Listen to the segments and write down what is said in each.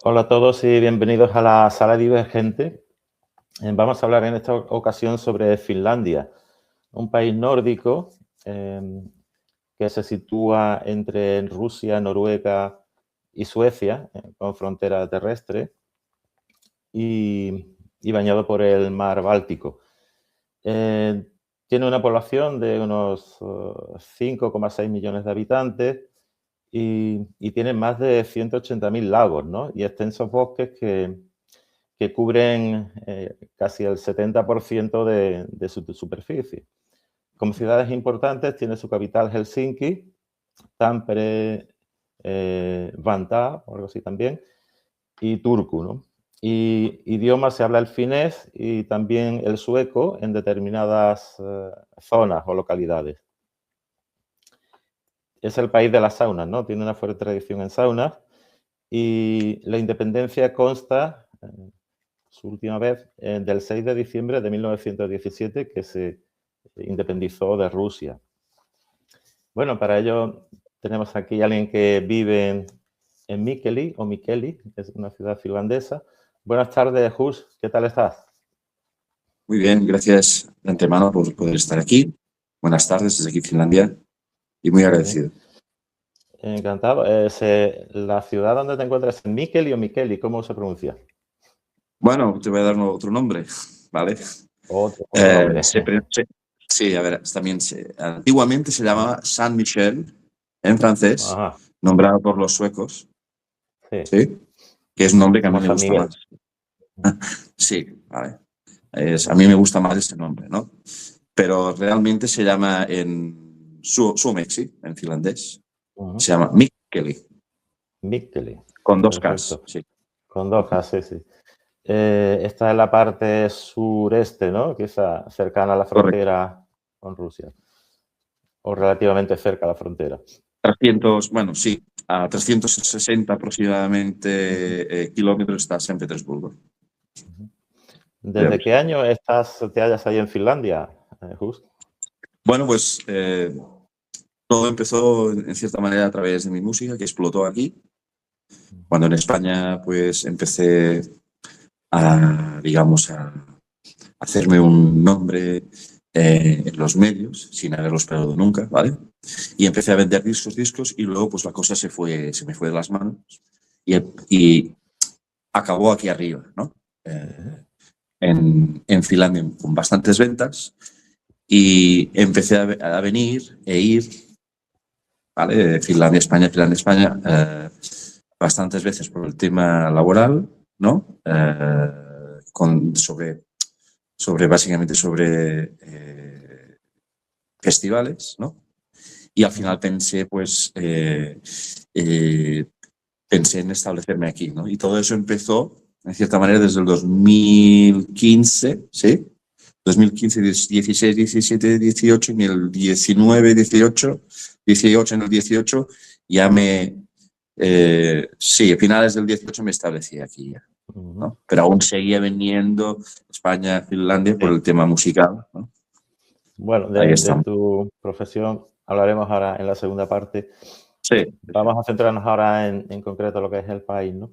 Hola a todos y bienvenidos a la Sala Divergente. Vamos a hablar en esta ocasión sobre Finlandia, un país nórdico que se sitúa entre Rusia, Noruega y Suecia, con frontera terrestre, y bañado por el mar Báltico. Tiene una población de unos 5,6 millones de habitantes y tiene más de 180.000 lagos, ¿no? Y extensos bosques que cubren casi el 70% de su superficie. Como ciudades importantes tiene su capital Helsinki, Tampere, Vantaa, o algo así también, y Turku, ¿no? Y idioma se habla el finés y también el sueco en determinadas zonas o localidades. Es el país de las saunas, ¿no? Tiene una fuerte tradición en saunas y la independencia consta, su última vez, del 6 de diciembre de 1917, que se independizó de Rusia. Bueno, para ello tenemos aquí a alguien que vive en Mikkeli, o Mikkeli, que es una ciudad finlandesa. Buenas tardes, Hus, ¿qué tal estás? Muy bien, gracias de antemano por poder estar aquí. Buenas tardes desde aquí, Finlandia, y muy agradecido. Encantado. ¿La ciudad donde te encuentras es Mikkeli o Mikkeli? ¿Cómo se pronuncia? Bueno, te voy a dar otro nombre, ¿vale? Otro nombre. Sí, a ver, también antiguamente se llamaba Saint-Michel en francés, Ajá, nombrado por los suecos, sí, ¿sí? Que es un nombre que a mí como me San gusta Miguel. más. Sí, vale. A mí me gusta más ese nombre, ¿no? Pero realmente se llama en Suomeksi, en finlandés, se llama Mikkeli, Mikkeli, con dos Ks, perfecto. sí. Con dos K, sí, sí. Está en la parte sureste, ¿no? Quizá cercana a la Correcto. frontera con Rusia, o relativamente cerca a la frontera. 300, bueno, sí, a 360 aproximadamente kilómetros está San Petersburgo. ¿Desde qué año te hallas ahí en Finlandia, Hus? Bueno, pues todo empezó en cierta manera a través de mi música que explotó aquí. Cuando en España pues empecé a, digamos, a hacerme un nombre en los medios, sin haberlo esperado nunca, ¿vale? Y empecé a vender discos y luego pues la cosa se me fue de las manos y acabó aquí arriba, ¿no? En Finlandia con bastantes ventas y empecé a venir e ir, ¿vale? Finlandia, España, bastantes veces por el tema laboral, ¿no? Básicamente sobre festivales, ¿no? Y al final pensé en establecerme aquí, ¿no? Y todo eso empezó, en cierta manera, desde el 2015, ¿sí? 2015, 16, 17, 18, y en el 19, 18, en el 18 ya sí, a finales del 18 me establecí aquí ya, ¿no? Pero aún seguía viniendo España, Finlandia por el tema musical, ¿no? Bueno, Ahí de estamos. tu profesión hablaremos ahora en la segunda parte. Sí, Vamos a centrarnos ahora en concreto lo que es el país, ¿no?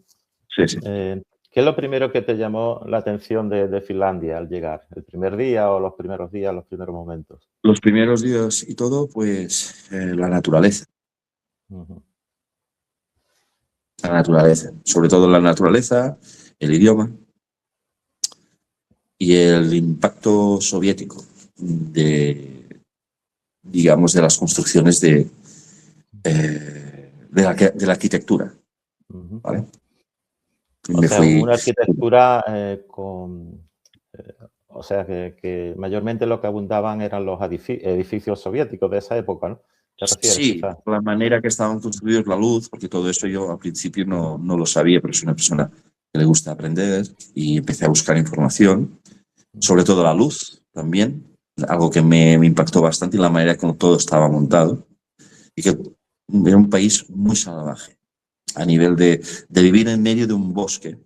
sí, sí. ¿Qué es lo primero que te llamó la atención de Finlandia al llegar? ¿El primer día o los primeros días, los primeros momentos? Los primeros días y todo, pues la naturaleza. La naturaleza, sobre todo la naturaleza, el idioma y el impacto soviético digamos, de las construcciones de la arquitectura, ¿vale? O sea, una arquitectura o sea, que mayormente lo que abundaban eran los edificios soviéticos de esa época, ¿no? ¿Te refieres, Sí, quizás? la manera que estaban construidos, la luz, porque todo eso yo al principio no lo sabía, pero soy una persona que le gusta aprender y empecé a buscar información, sobre todo la luz también, algo que me impactó bastante y la manera como todo estaba montado. Y que era un país muy salvaje, a nivel de vivir en medio de un bosque,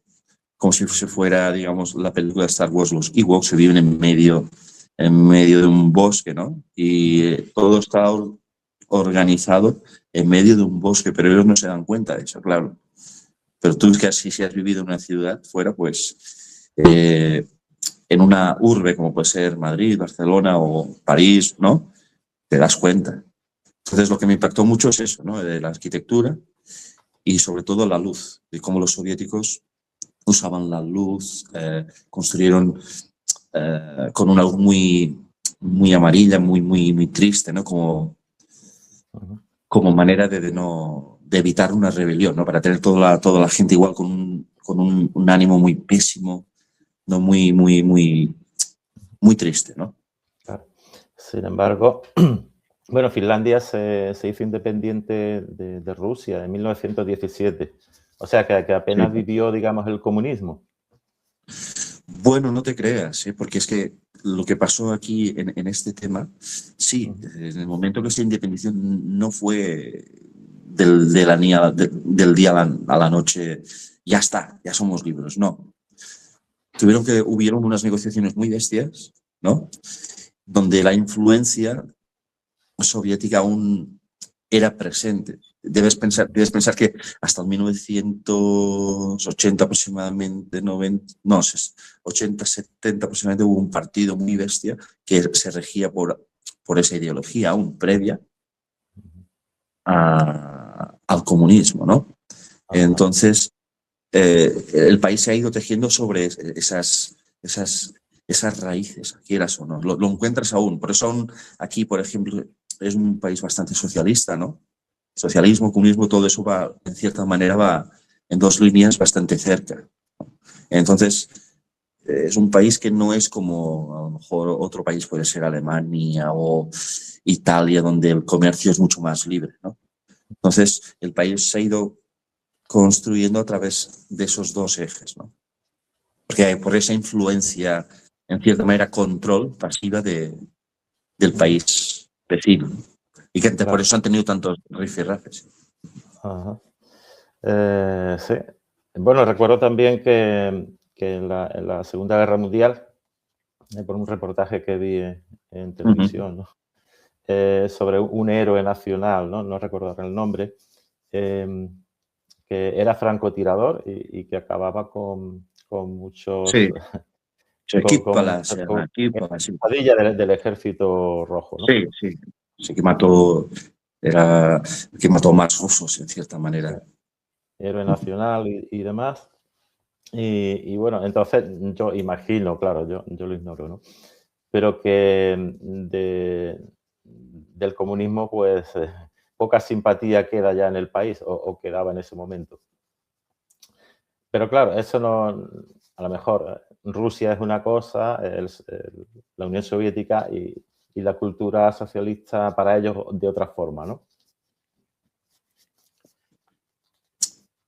como si fuera, digamos, la película de Star Wars, los Ewoks se viven en medio de un bosque, ¿no? Y todo está organizado en medio de un bosque, pero ellos no se dan cuenta de eso, claro. Pero tú que si has vivido en una ciudad fuera, pues en una urbe como puede ser Madrid, Barcelona o París, ¿no? Te das cuenta. Entonces lo que me impactó mucho es eso, ¿no? De la arquitectura y sobre todo la luz, de cómo los soviéticos usaban la luz, construyeron con una luz muy amarilla, muy triste, ¿no? Como manera de evitar una rebelión, ¿no? Para tener toda la gente igual con un ánimo muy pésimo, ¿no? Muy triste, ¿no? Claro. Sin embargo, bueno, Finlandia se hizo independiente de Rusia en 1917. O sea, que apenas Sí. vivió, digamos, el comunismo. Bueno, no te creas, ¿eh? Porque es que lo que pasó aquí en este tema, sí, en el momento que se independizó no fue del día a la noche, ya está, ya somos libres, no. Hubieron unas negociaciones muy bestias, ¿no? Donde la influencia soviética aún era presente. Debes pensar que hasta el 1980 aproximadamente, 90, no, 80, 70 aproximadamente hubo un partido muy bestia que se regía por esa ideología aún previa al comunismo, ¿no? Ajá. Entonces, el país se ha ido tejiendo sobre esas raíces, quieras o no. Lo encuentras aún. Por eso aún aquí, por ejemplo, es un país bastante socialista, ¿no? Socialismo, comunismo, todo eso va, en cierta manera, va en dos líneas bastante cerca. Entonces, es un país que no es como a lo mejor otro país puede ser Alemania o Italia, donde el comercio es mucho más libre, ¿no? Entonces, el país se ha ido construyendo a través de esos dos ejes, ¿no? Porque hay por esa influencia, en cierta manera, control pasiva del país vecino. Y que por eso han tenido tantos rifirrafes. Ajá. Sí. Bueno, recuerdo también que en la Segunda Guerra Mundial, por un reportaje que vi en televisión, ¿no? Sobre un héroe nacional, ¿no? No recuerdo el nombre, que era francotirador y que acababa con muchos... Sí, con pesadilla del Ejército Rojo, ¿no? Sí, sí. Sí que mató, que mató más rusos, en cierta manera. Héroe nacional y demás. Y bueno, entonces yo imagino, claro, yo lo ignoro, ¿no? Pero que del comunismo, pues, poca simpatía queda ya en el país, o quedaba en ese momento. Pero claro, eso no, a lo mejor Rusia es una cosa, la Unión Soviética y la cultura socialista para ellos de otra forma, ¿no?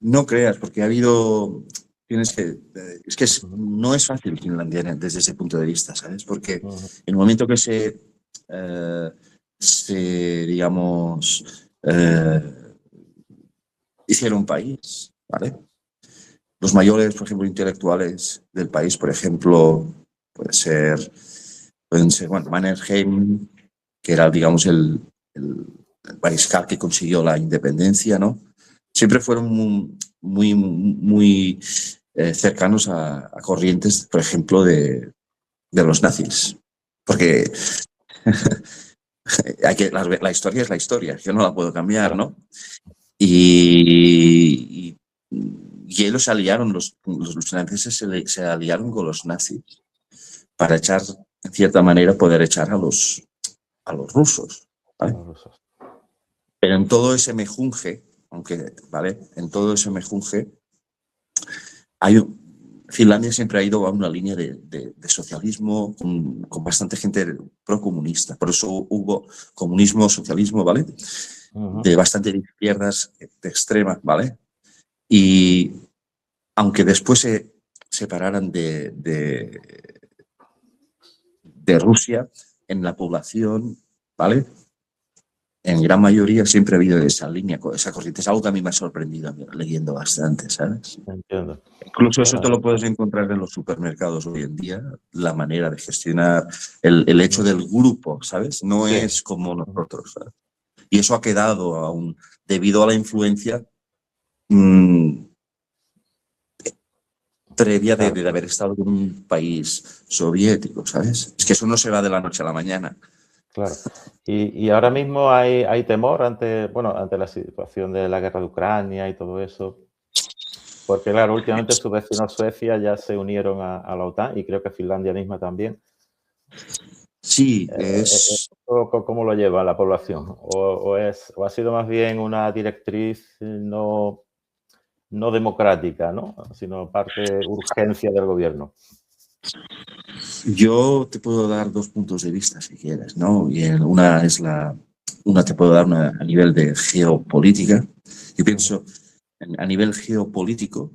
No creas, porque ha habido. Es que no es fácil Finlandia desde ese punto de vista, ¿sabes? Porque en el momento que digamos, hicieron un país, ¿vale? Los mayores, por ejemplo, intelectuales del país, por ejemplo, pueden ser, bueno, Mannerheim, que era, digamos, el mariscal que consiguió la independencia, ¿no? Siempre fueron muy cercanos a corrientes, por ejemplo, de los nazis. Porque la historia es la historia, yo no la puedo cambiar, ¿no? Y ellos se aliaron, los franceses se aliaron con los nazis para echar, en cierta manera, poder echar a los rusos, ¿vale? Pero en todo ese mejunje, ¿vale? En todo ese mejunje, Finlandia siempre ha ido a una línea de socialismo con bastante gente procomunista. Por eso hubo comunismo, socialismo, ¿vale? De bastante de izquierdas, de extrema, ¿vale? Y aunque después se separaran de Rusia, en la población, ¿vale? En gran mayoría siempre ha habido esa línea, esa corriente. Es algo que a mí me ha sorprendido leyendo bastante, ¿sabes? Entiendo. Incluso eso te lo puedes encontrar en los supermercados hoy en día, la manera de gestionar el hecho del grupo, ¿sabes? No es como nosotros, ¿sabes? Y eso ha quedado aún debido a la influencia previa claro, de haber estado en un país soviético, ¿sabes? Es que eso no se va de la noche a la mañana. claro. Y ahora mismo hay temor ante, bueno, ante la situación de la guerra de Ucrania y todo eso, porque claro, últimamente sus vecinos Suecia ya se unieron a la OTAN y creo que Finlandia misma también. Sí, ¿Cómo lo lleva la población? ¿O ha sido más bien una directriz no democrática, ¿no? Sino parte urgencia del gobierno? yo te puedo dar dos puntos de vista si quieres, ¿no? Y una te puedo dar a nivel de geopolítica. Yo Ujú, pienso, a nivel geopolítico,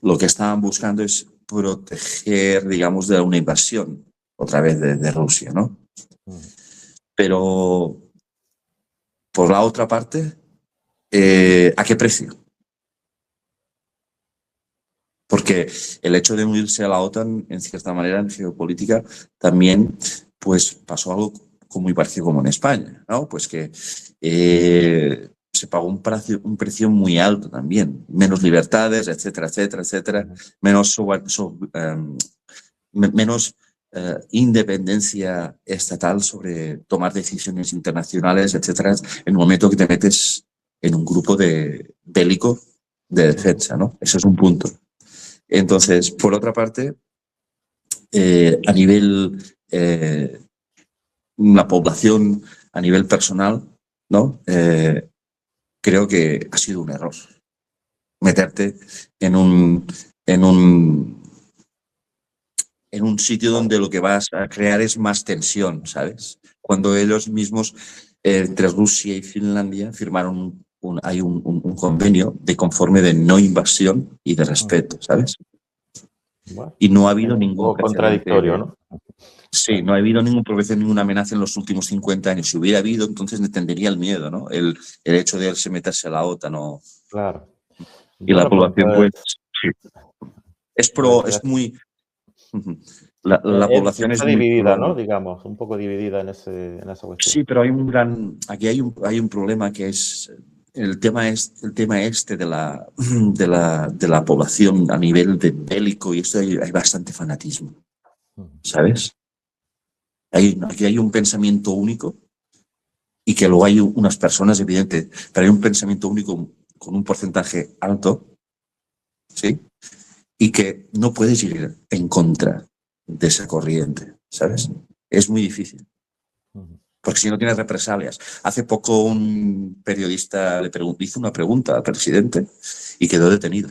lo que estaban buscando es proteger, digamos, de una invasión otra vez de Rusia, ¿no? ujú. Pero por la otra parte, ¿a qué precio? Porque el hecho de unirse a la OTAN, en cierta manera, en geopolítica, también pues, pasó algo muy parecido como en España, ¿no? Pues que se pagó un precio muy alto también, menos libertades, etcétera, etcétera, etcétera, Ujú. menos, menos independencia estatal sobre tomar decisiones internacionales, etcétera, en el momento que te metes en un grupo bélico de Ujú. defensa, ¿no? Eso es un punto. Entonces, por otra parte, a nivel, la población, a nivel personal, ¿no? Creo que ha sido un error meterte en en un, en un sitio donde lo que vas a crear es más tensión, ¿sabes? Cuando ellos mismos, entre Rusia y Finlandia, firmaron un convenio de conforme de no invasión y de Ujú. respeto, ¿sabes? Bueno, Y no ha es habido un ningún poco contradictorio, precedente. ¿no? Sí, Claro, no ha habido ningún progreso, ninguna amenaza en los últimos 50 años. Si hubiera habido, entonces me tendría el miedo, ¿no? El hecho de él meterse a la OTAN, ¿no? claro. Y la Bueno, población, pues, sí. pues Es muy. La población es está muy dividida, ¿no? pro. Digamos, un poco dividida en esa cuestión. Sí, pero aquí hay un problema que es el tema este de de la población a nivel de bélico y esto hay bastante fanatismo, Ujú. ¿sabes? Aquí hay un pensamiento único y que luego hay unas personas, evidente, pero hay un pensamiento único con un porcentaje alto, ¿sí? Y que no puedes ir en contra de esa corriente, ¿sabes? Es muy difícil, Ujú. porque si no tienes represalias. Hace poco un periodista hizo una pregunta al presidente y quedó detenido.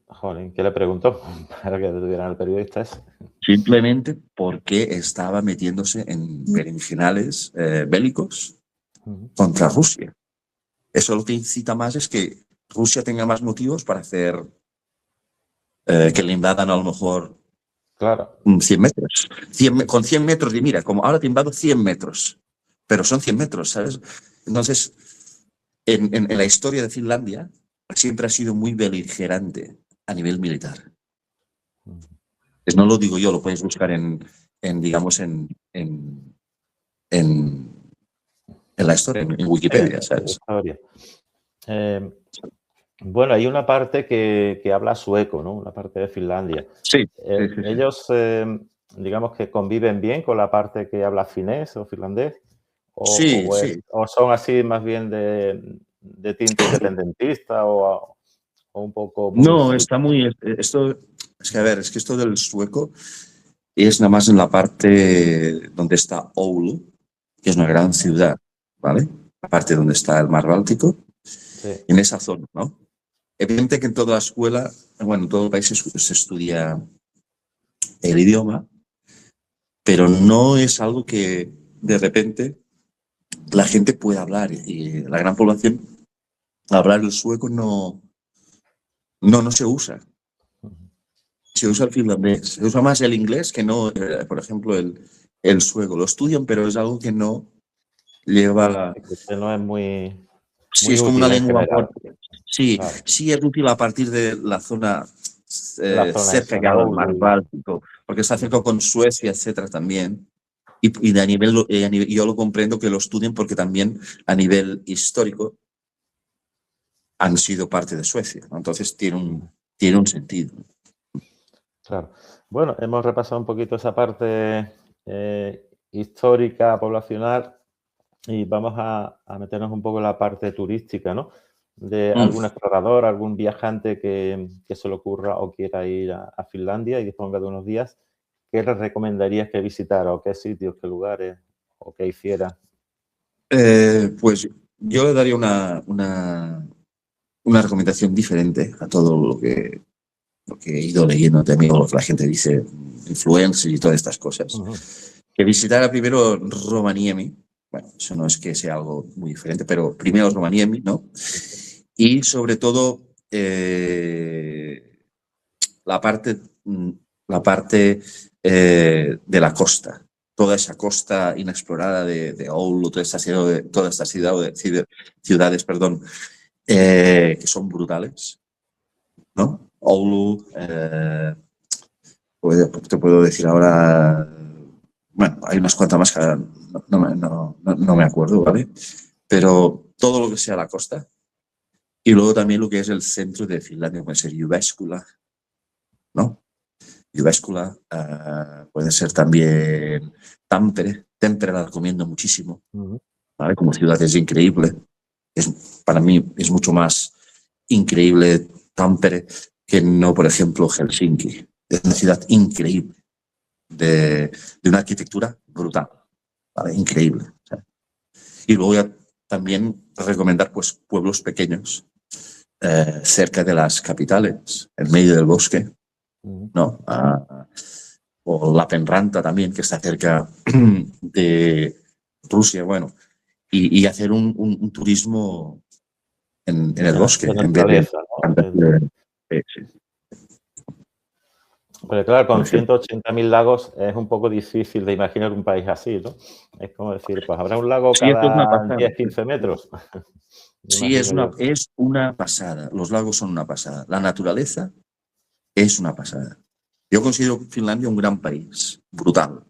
Jolín, ¿qué le preguntó? Para que detuvieran al periodista ese. Simplemente porque estaba metiéndose en berenjenales bélicos Ujú. contra Rusia. Eso lo que incita más es que Rusia tenga más motivos para hacer que le invadan a lo mejor Claro. 100 metros. Con 100 metros, y mira, como ahora te invado 100 metros, pero son 100 metros, ¿sabes? Entonces, en la historia de Finlandia siempre ha sido muy beligerante a nivel militar. Ujú. Pues no lo digo yo, lo puedes buscar digamos, en, en la historia, en Sí, Wikipedia, ¿sabes? historia. Eh, bueno, hay una parte que habla sueco, ¿no? Una parte de Finlandia. Sí, sí, sí, sí. Ellos, digamos que conviven bien con la parte que habla finés o finlandés, Sí, sí. o son así más bien de tinte independentista o un poco muy No, sumisos. está muy. Esto, es que a ver, es que esto del sueco es nada más en la parte donde está Oulu, que es una gran ciudad, ¿vale? La parte donde está el mar Báltico, Sí. en esa zona, ¿no? Evidente que en toda la escuela, bueno, en todo el país se estudia el idioma, pero no es algo que de repente la gente pueda hablar y la gran población, hablar el sueco no se usa. Ujú. Se usa el finlandés, se usa más el inglés que no, por ejemplo, el sueco. Lo estudian, pero es algo que no lleva la. Que no es Sí, muy es como una útil en lengua general. muerta. Sí, Claro. sí es útil a partir de la zona La zona cerca esa, ya ¿no? del mar Oulu Báltico, porque está cerca con Suecia, etcétera, también. Y de yo lo comprendo que lo estudien porque también a nivel histórico han sido parte de Suecia, ¿no? Entonces tiene un sentido. Claro. Bueno, hemos repasado un poquito esa parte histórica, poblacional, y vamos a meternos un poco en la parte turística, ¿no? De Mm. algún explorador, algún viajante que se le ocurra o quiera ir a Finlandia y disponga de unos días, ¿qué le recomendarías que visitara o qué sitios, qué lugares o qué hiciera? Pues yo le daría una recomendación diferente a todo lo que he ido leyendo también, o lo que la gente dice, influencers y todas estas cosas. Ujú. Que visitara primero Rovaniemi. Bueno, eso no es que sea algo muy diferente, pero primero Rovaniemi, ¿no? Y sobre todo la parte, la parte de la costa. Toda esa costa inexplorada de Oulu, toda esta ciudades, perdón, que son brutales, ¿no? Oulu, te puedo decir ahora, bueno, hay unas cuantas más que no me acuerdo, ¿vale? Pero todo lo que sea la costa y luego también lo que es el centro de Finlandia, puede ser Jyväskylä, ¿no? Jyväskylä, puede ser también Tampere. Tampere la recomiendo muchísimo, Ujú. ¿vale? Como ciudad es increíble. Para mí es mucho más increíble Tampere que no, por ejemplo, Helsinki. Es una ciudad increíble, de una arquitectura brutal, ¿vale? Increíble. O sea. Y luego ya también recomendar pues, pueblos pequeños cerca de las capitales, en medio del bosque, Ujú. ¿no? O Lappeenranta también, que está cerca de Rusia, bueno, y hacer un turismo en el bosque, De en vez de... naturaleza, ¿no? Sí, Porque claro, por con ejemplo. 180.000 lagos es un poco difícil de imaginar un país así, ¿no? Es como decir, pues habrá un lago Sí, esto es una cada pasada. 10, 15 metros, me Sí, imagino yo. es una pasada. Los lagos son una pasada. La naturaleza es una pasada. Yo considero Finlandia un gran país, brutal.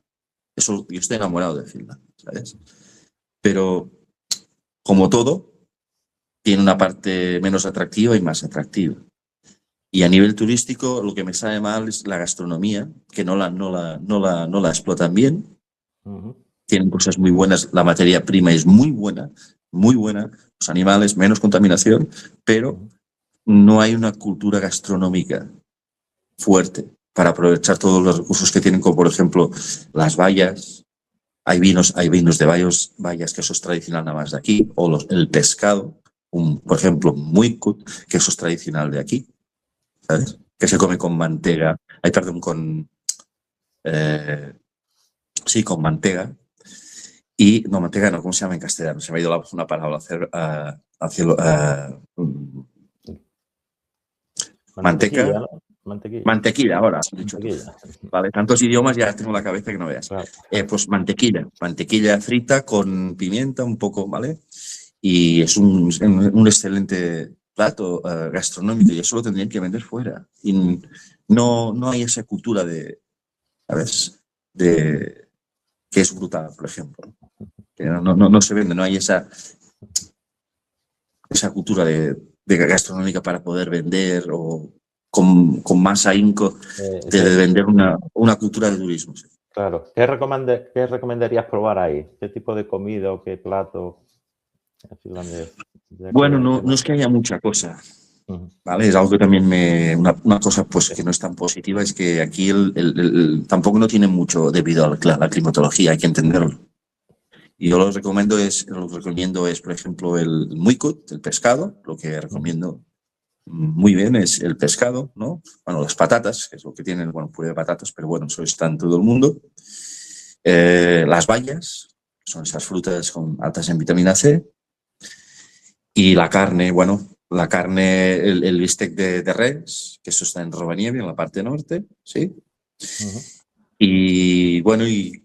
Eso, yo estoy enamorado de Finlandia, ¿sabes? Pero, como todo, tiene una parte menos atractiva y más atractiva. Y a nivel turístico, lo que me sabe mal es la gastronomía, que no la explotan bien. Ujú. Tienen cosas muy buenas, la materia prima es muy buena, los animales, menos contaminación, pero Ujú. no hay una cultura gastronómica fuerte para aprovechar todos los recursos que tienen, como por ejemplo las bayas. Hay vinos de bayas, que eso es tradicional nada más de aquí, o el pescado, por ejemplo, muikut, que eso es tradicional de aquí, ¿sabes? Que se come con mantega, perdón, eh, sí, con mantega. Y, no, mantega no, ¿cómo se llama en castellano? Se me ha ido una palabra Mantequilla, manteca, ¿no? Mantequilla, mantequilla, ahora has dicho tú. mantequilla. Vale, tantos idiomas ya tengo la cabeza que no veas. Claro. Pues mantequilla frita con pimienta un poco, ¿vale? Y es un excelente plato gastronómico y eso lo tendrían que vender fuera. Y no hay esa cultura ¿sabes? Que es brutal, por ejemplo. Que no se vende, no hay esa cultura de gastronómica para poder vender o con más ahínco de Sí, vender una cultura de turismo. Sí. claro. ¿Qué recomendarías probar ahí? ¿Qué tipo de comida o qué plato finlandés? Ya Bueno, que no no. es que haya mucha cosa, Ujú. ¿vale? Es algo que también una cosa pues que no es tan positiva es que aquí tampoco no tiene mucho debido a la climatología, hay que entenderlo. Y yo lo recomiendo es, por ejemplo, el muikut, el pescado, lo que Ujú. recomiendo muy bien es el pescado, ¿no? Bueno, las patatas, que es lo que tienen, bueno, puré de patatas, pero bueno, eso está en todo el mundo. Las bayas, son esas frutas altas en vitamina C. Y la carne, bueno, el bistec de res, que eso está en Rovaniemi, en la parte norte, ¿sí? Ujú. Y bueno, y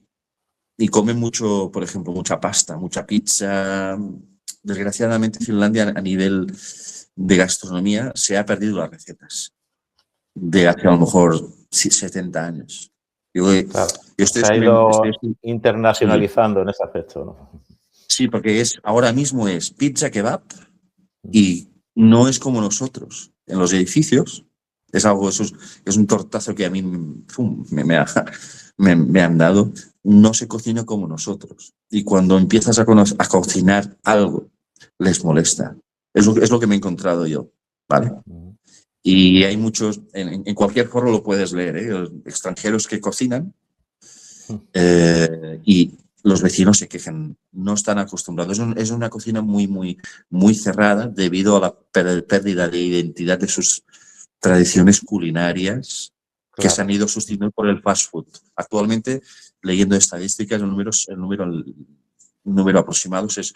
comen mucho, por ejemplo, mucha pasta, mucha pizza. Desgraciadamente, Finlandia a nivel de gastronomía se ha perdido las recetas de hace a lo mejor 70 años. Yo Claro. estoy Se ha ido sí, internacionalizando en ese aspecto, ¿no? sí, porque ahora mismo es pizza kebab Ujú. y no es como nosotros. En los edificios Es algo, es un tortazo que a mí me han dado. No se cocina como nosotros. Y cuando empiezas a cocinar algo, les molesta. Es lo que me he encontrado yo, ¿vale? Y hay muchos, en cualquier foro lo puedes leer, ¿eh? Extranjeros que cocinan y los vecinos se quejan, no están acostumbrados. Es una cocina muy cerrada debido a la pérdida de identidad de sus tradiciones culinarias que se han ido sustituyendo por el fast food. Actualmente, leyendo estadísticas, el número aproximado es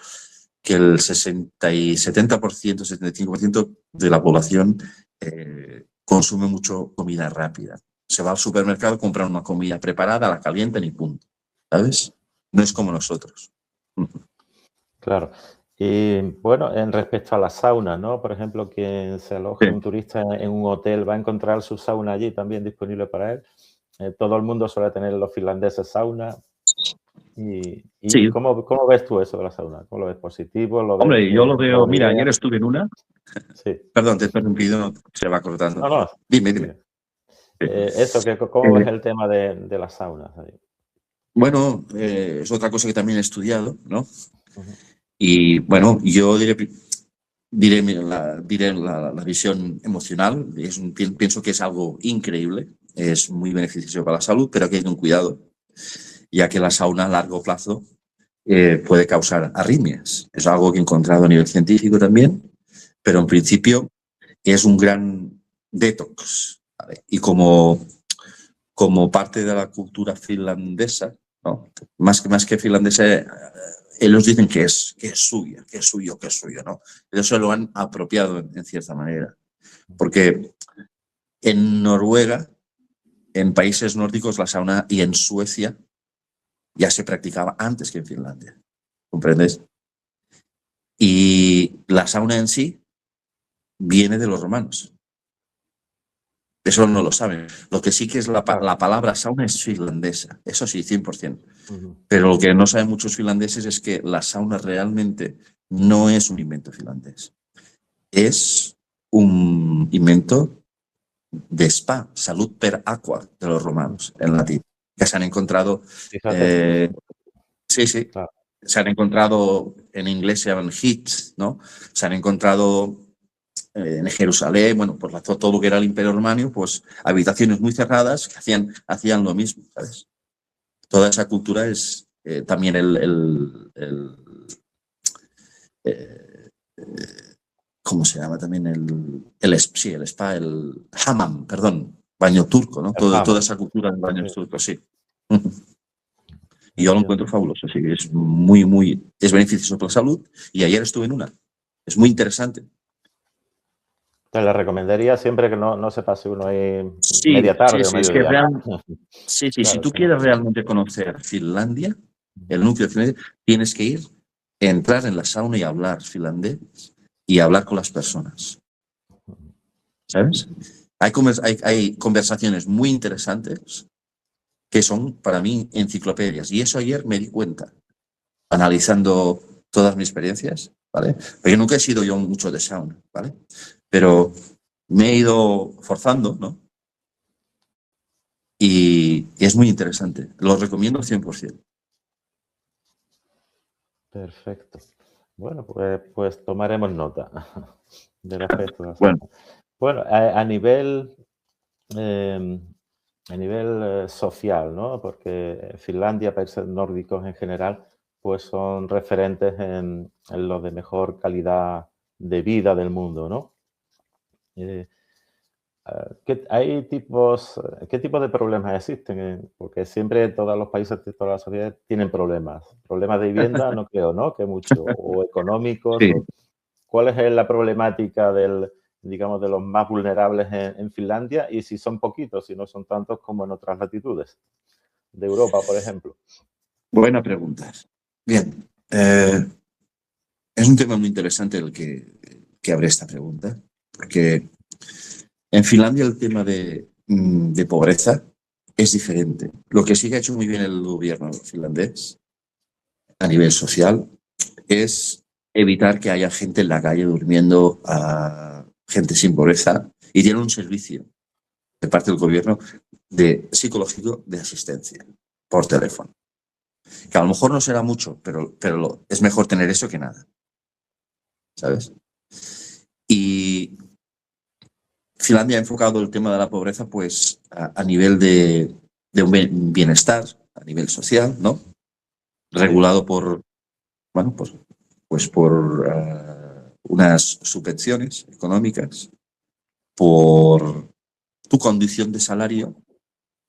que el 60 y 70%, 75% de la población consume mucho comida rápida. Se va al supermercado, compra una comida preparada, la calientan y punto. ¿Sabes? No es como nosotros. Claro. Y bueno, en respecto a la sauna, ¿no? Por ejemplo, quien se aloje un turista en un hotel va a encontrar su sauna allí también disponible para él. Todo el mundo suele tener los finlandeses sauna. ¿Y Sí. cómo ves tú eso de la sauna? ¿Cómo lo ves? ¿Positivo? ¿Lo ves Hombre, yo lo veo, mira, idea? ayer estuve en una. Sí. Perdón, te he interrumpido, se va cortando. No. Dime. Eso, ¿cómo ves el tema de las saunas? Bueno, es otra cosa que también he estudiado, ¿no? Ujú. Y bueno, yo diré la visión emocional. Pienso que es algo increíble, es muy beneficioso para la salud, pero hay que tener un cuidado, ya que la sauna a largo plazo puede causar arritmias. Es algo que he encontrado a nivel científico también, pero en principio es un gran detox, ¿vale? Y como parte de la cultura finlandesa, ¿no? Más que finlandesa, ellos dicen que es suya, que es suyo, ¿no? Ellos se lo han apropiado en cierta manera. Porque en Noruega, en países nórdicos, la sauna, y en Suecia ya se practicaba antes que en Finlandia. ¿Comprendes? Y la sauna en sí viene de los romanos. Eso no lo saben. Lo que sí que es la palabra sauna es finlandesa. Eso sí, 100%. Pero lo que no saben muchos finlandeses es que la sauna realmente no es un invento finlandés. Es un invento de spa, salud per aqua, de los romanos, en latín. Que se han encontrado... sí. Claro. Se han encontrado, en inglés se llaman hits, ¿no? Se han encontrado... en Jerusalén, bueno, pues todo lo que era el Imperio Romano, pues habitaciones muy cerradas que hacían lo mismo, ¿sabes? Toda esa cultura es también ¿cómo se llama también? El spa, el hammam, perdón, baño turco, ¿no? Toda esa cultura del baño turco, sí. Y yo lo encuentro fabuloso, así que es es beneficioso para la salud. Y ayer estuve en una. Es muy interesante. Te la recomendaría siempre que no se pase uno ahí media tarde o mediodía. Sí, si tú quieres realmente conocer Finlandia, el núcleo de Finlandia, tienes que entrar en la sauna y hablar finlandés y hablar con las personas. ¿Sabes? Hay conversaciones muy interesantes que son para mí enciclopedias. Y eso ayer me di cuenta, analizando todas mis experiencias, ¿vale? Porque nunca he sido yo mucho de sauna, ¿vale? Pero me he ido forzando, ¿no? Y es muy interesante. Lo recomiendo 100%. Perfecto. Bueno, pues tomaremos nota del aspecto de la Bueno. Bueno, a nivel social, ¿no? Porque Finlandia, países nórdicos en general, pues son referentes en lo de mejor calidad de vida del mundo, ¿no? ¿Qué tipos de problemas existen? Porque siempre todos los países de todas las sociedades tienen problemas. Problemas de vivienda, no creo, ¿no? Que mucho. O económicos. Sí. ¿Cuál es la problemática digamos, de los más vulnerables en Finlandia? Y si son poquitos, si no son tantos como en otras latitudes de Europa, por ejemplo. Buena pregunta. Bien. Es un tema muy interesante el que abre esta pregunta, porque en Finlandia el tema de pobreza es diferente. Lo que sí que ha hecho muy bien el gobierno finlandés a nivel social es evitar que haya gente en la calle durmiendo, a gente sin pobreza, y tiene un servicio de parte del gobierno de psicológico de asistencia por teléfono. Que a lo mejor no será mucho, pero es mejor tener eso que nada. ¿Sabes? Y Finlandia ha enfocado el tema de la pobreza pues a nivel de un bienestar, a nivel social, ¿no? Regulado por, bueno, pues por unas subvenciones económicas, por tu condición de salario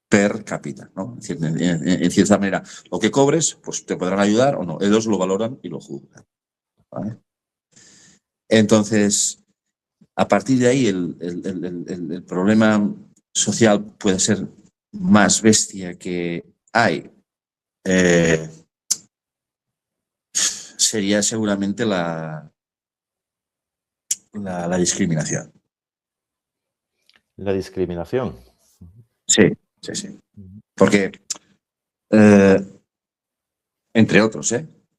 per cápita, ¿no? Es decir, en cierta manera, lo que cobres, pues te podrán ayudar o no. Ellos lo valoran y lo juzgan, ¿vale? Entonces, a partir de ahí, el problema social puede ser más bestia que hay. Sería seguramente la discriminación. La discriminación. Sí, sí, sí. Porque, entre otros,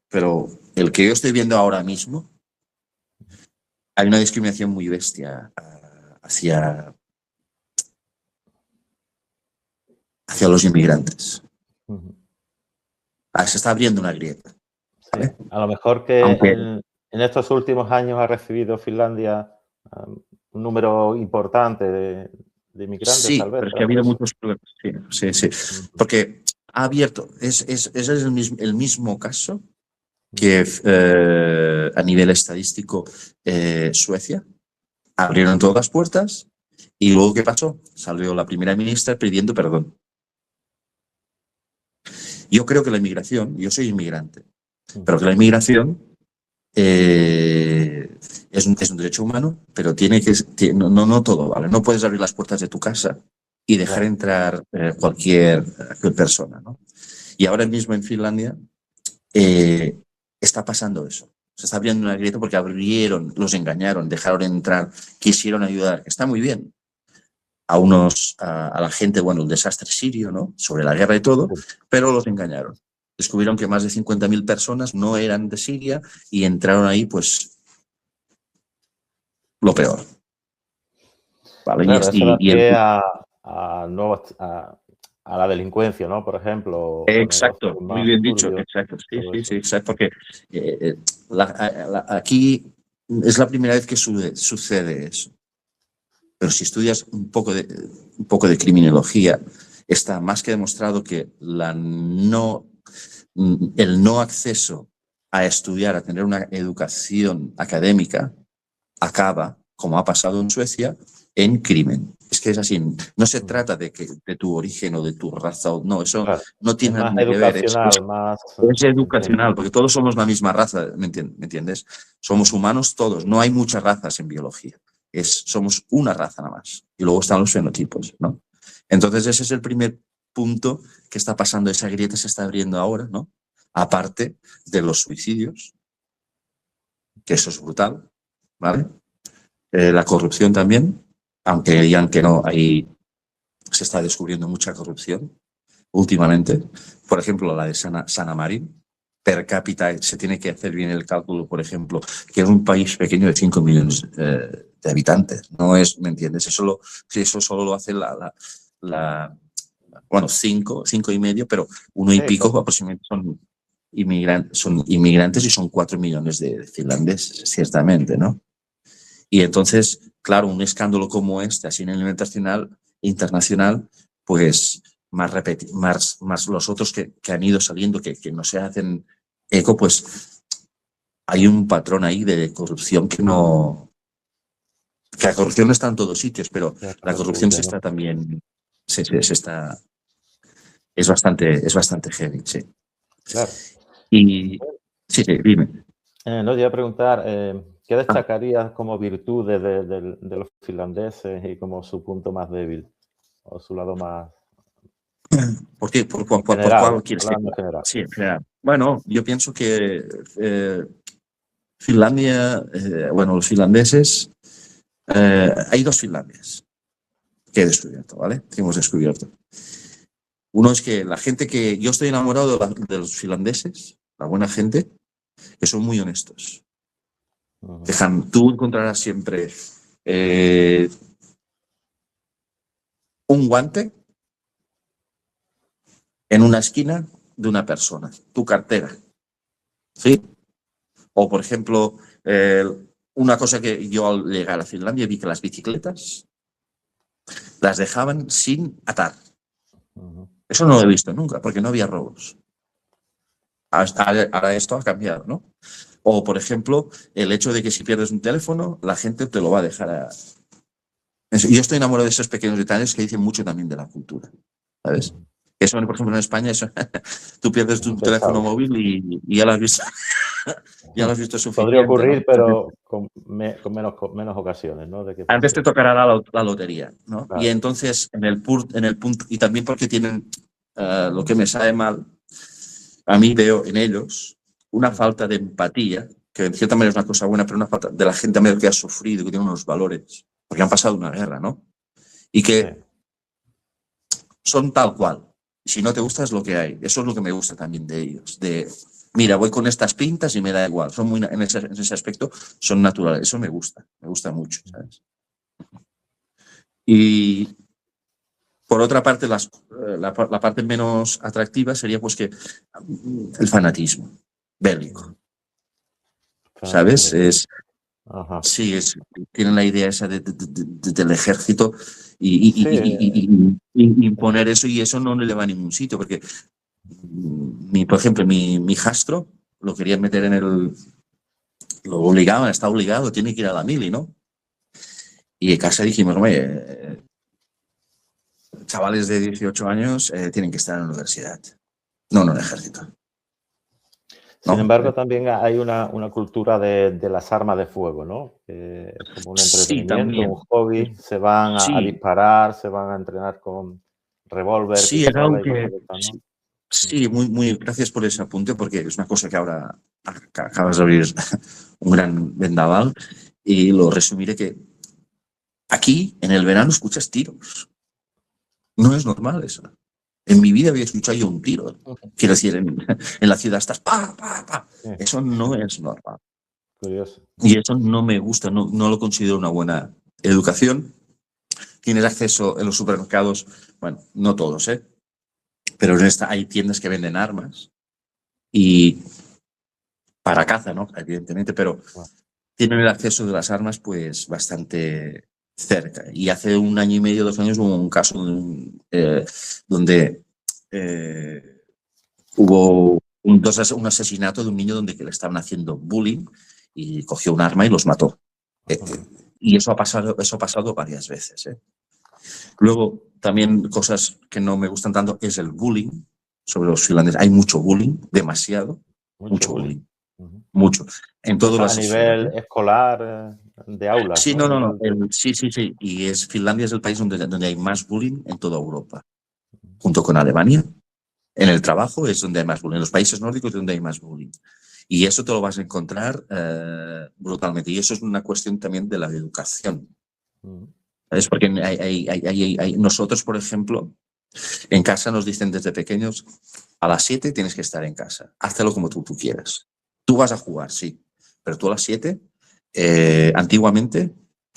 pero el que yo estoy viendo ahora mismo, hay una discriminación muy bestia hacia los inmigrantes. Se está abriendo una grieta. ¿Vale? Sí. A lo mejor que Aunque, en estos últimos años ha recibido Finlandia un número importante de inmigrantes, sí, tal vez. pero es que ha habido muchos problemas. Sí, sí, sí. Porque ha abierto, es el mismo caso que a nivel estadístico Suecia. Abrieron todas las puertas y luego, ¿qué pasó? Salió la primera ministra pidiendo perdón. Yo creo que la inmigración, yo soy inmigrante, pero que la inmigración es un derecho humano, pero no todo, ¿vale? No puedes abrir las puertas de tu casa y dejar entrar cualquier persona, ¿no? Y ahora mismo en Finlandia está pasando eso. Se está abriendo una grieta porque los engañaron, dejaron entrar, quisieron ayudar. Está muy bien. A la gente, bueno, el desastre sirio, ¿no? Sobre la guerra y todo, pero los engañaron. Descubrieron que más de 50.000 personas no eran de Siria y entraron ahí, pues, lo peor. ¿Vale? Claro, eso da pie a la delincuencia, ¿no? Por ejemplo. Exacto, muy bien dicho. Exacto, sí, exacto. Porque aquí es la primera vez que sucede eso. Pero si estudias un poco de criminología, está más que demostrado que el no acceso a estudiar, a tener una educación académica, acaba, como ha pasado en Suecia, en crimen. Es que es así. No se trata de tu origen o de tu raza. No, eso no tiene nada que ver. Es educacional, porque todos somos la misma raza, ¿me entiendes? Somos humanos todos. No hay muchas razas en biología. Somos una raza nada más. Y luego están los fenotipos, ¿no? Entonces ese es el primer punto que está pasando. Esa grieta se está abriendo ahora, ¿no? Aparte de los suicidios, que eso es brutal, ¿vale? La corrupción también, aunque digan que no, ahí se está descubriendo mucha corrupción últimamente. Por ejemplo, la de Sanna Marin. Per cápita se tiene que hacer bien el cálculo, por ejemplo, que es un país pequeño de 5 millones de habitantes. No es, ¿me entiendes? Eso solo lo hace bueno, 5,5, pero 1 y pico aproximadamente son inmigrantes y son 4 millones de finlandeses, ciertamente, ¿no? Y entonces, claro, un escándalo como este, así en el nivel internacional, pues más los otros que han ido saliendo, que no se hacen eco, pues hay un patrón ahí de corrupción que la corrupción no está en todos sitios, pero la corrupción se está también, es bastante heavy, sí. Claro. Y sí, dime. No, te iba a preguntar, ¿qué destacarías como virtudes de los finlandeses y como su punto más débil o su lado más... ¿Por qué? ¿Por cuál quieres que? Sí, en general. Bueno, yo pienso que Finlandia, bueno, los finlandeses, hay dos Finlandias que he descubierto, ¿vale? Que hemos descubierto. Uno es que la gente yo estoy enamorado de los finlandeses, la buena gente, que son muy honestos. Tú encontrarás siempre un guante en una esquina de una persona, tu cartera, ¿sí? O, por ejemplo, una cosa que yo al llegar a Finlandia vi que las bicicletas las dejaban sin atar. Eso no lo he visto nunca, porque no había robos. Ahora esto ha cambiado, ¿no? O, por ejemplo, el hecho de que si pierdes un teléfono, la gente te lo va a dejar. Yo estoy enamorado de esos pequeños detalles que dicen mucho también de la cultura, ¿sabes? Eso, por ejemplo, en España, eso, tú pierdes tu teléfono móvil y ya lo has visto. Ya lo has visto suficiente. Podría ocurrir, ¿no? pero con menos ocasiones, ¿no? De que antes te tocará la lotería, ¿no? Claro. Y entonces, en el punto, y también porque tienen lo que me sabe mal, a mí veo en ellos una falta de empatía, que en cierta manera es una cosa buena, pero una falta de la gente medio que ha sufrido, que tiene unos valores, porque han pasado una guerra, ¿no? Y que son tal cual. Si no te gusta es lo que hay. Eso es lo que me gusta también de ellos. De, mira, voy con estas pintas y me da igual. Son muy, en ese aspecto son naturales. Eso me gusta mucho, ¿sabes? Y por otra parte, la parte menos atractiva sería pues que el fanatismo bélico. ¿Sabes? Sí, tienen la idea esa del ejército y imponer eso, y eso no le va a ningún sitio, porque, por ejemplo, mi hijastro lo querían meter lo obligaban, está obligado, tiene que ir a la mili, ¿no? Y en casa dijimos, chavales de 18 años tienen que estar en la universidad, no en el ejército. Sin embargo, también hay una cultura de las armas de fuego, ¿no? Como un entretenimiento, un hobby. Se van a disparar, se van a entrenar con revólver, pistola y cosas, ¿no? Sí, muy gracias por ese apunte, porque es una cosa que ahora acabas de abrir un gran vendaval, y lo resumiré que aquí en el verano escuchas tiros. No es normal eso. En mi vida había escuchado yo un tiro. Quiero decir, en la ciudad estás pa, pa, pa. Eso no es normal. Curioso. Y eso no me gusta, no lo considero una buena educación. Tienes acceso en los supermercados, bueno, no todos, pero hay tiendas que venden armas y para caza, ¿no? Evidentemente, pero tienen el acceso de las armas pues bastante cerca. Y hace 1 año y medio, 2 años, hubo un caso donde hubo un asesinato de un niño donde le estaban haciendo bullying y cogió un arma y los mató. Y eso ha pasado varias veces. Luego, también cosas que no me gustan tanto es el bullying sobre los finlandeses. Hay mucho bullying, demasiado, mucho bullying. Mucho. En todas las nivel escolar, de aulas. Sí, no. Sí. Y Finlandia es el país donde hay más bullying en toda Europa, junto con Alemania. En el trabajo es donde hay más bullying. En los países nórdicos es donde hay más bullying. Y eso te lo vas a encontrar brutalmente. Y eso es una cuestión también de la educación. ¿Sabes? Porque nosotros, por ejemplo, en casa nos dicen desde pequeños, a las 7 tienes que estar en casa. Háztelo como tú quieras. Tú vas a jugar, sí, pero tú a las 7, antiguamente,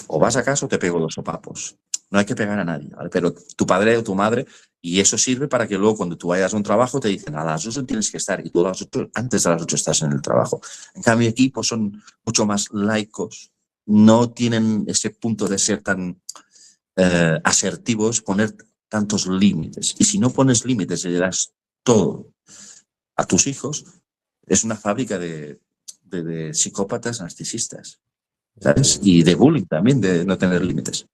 o vas a casa o te pego 2 sopapos. No hay que pegar a nadie, ¿vale? Pero tu padre o tu madre, y eso sirve para que luego cuando tú vayas a un trabajo te dicen a las 8 tienes que estar, y tú antes de las 8 estás en el trabajo. En cambio aquí pues son mucho más laicos, no tienen ese punto de ser tan asertivos, poner tantos límites. Y si no pones límites y le das todo a tus hijos, es una fábrica de psicópatas narcisistas, ¿sabes? Y de bullying también, de no tener límites.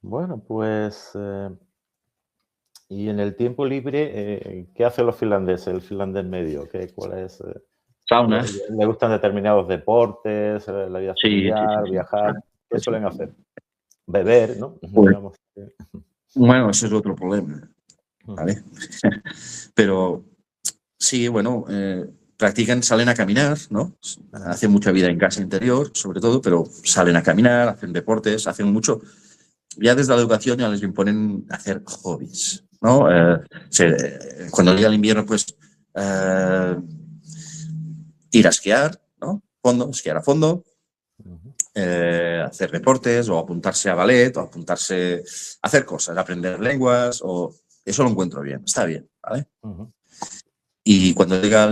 Bueno, pues, y en el tiempo libre, ¿qué hacen los finlandeses, el finlandés medio? ¿Cuál es? Sauna. ¿Le gustan determinados deportes, la vida familiar, viajar? ¿Qué suelen hacer? Beber, ¿no? Bueno, ese es otro problema, ¿vale? Pero sí, bueno, salen a caminar, ¿no? Hacen mucha vida en casa interior, sobre todo, pero salen a caminar, hacen deportes, hacen mucho. Ya desde la educación ya les imponen hacer hobbies, ¿no? Cuando llega el invierno, pues ir a esquiar, ¿no? Esquiar a fondo. hacer deportes o apuntarse a ballet o apuntarse a hacer cosas, aprender lenguas, o eso lo encuentro bien, está bien, ¿vale? Y cuando llega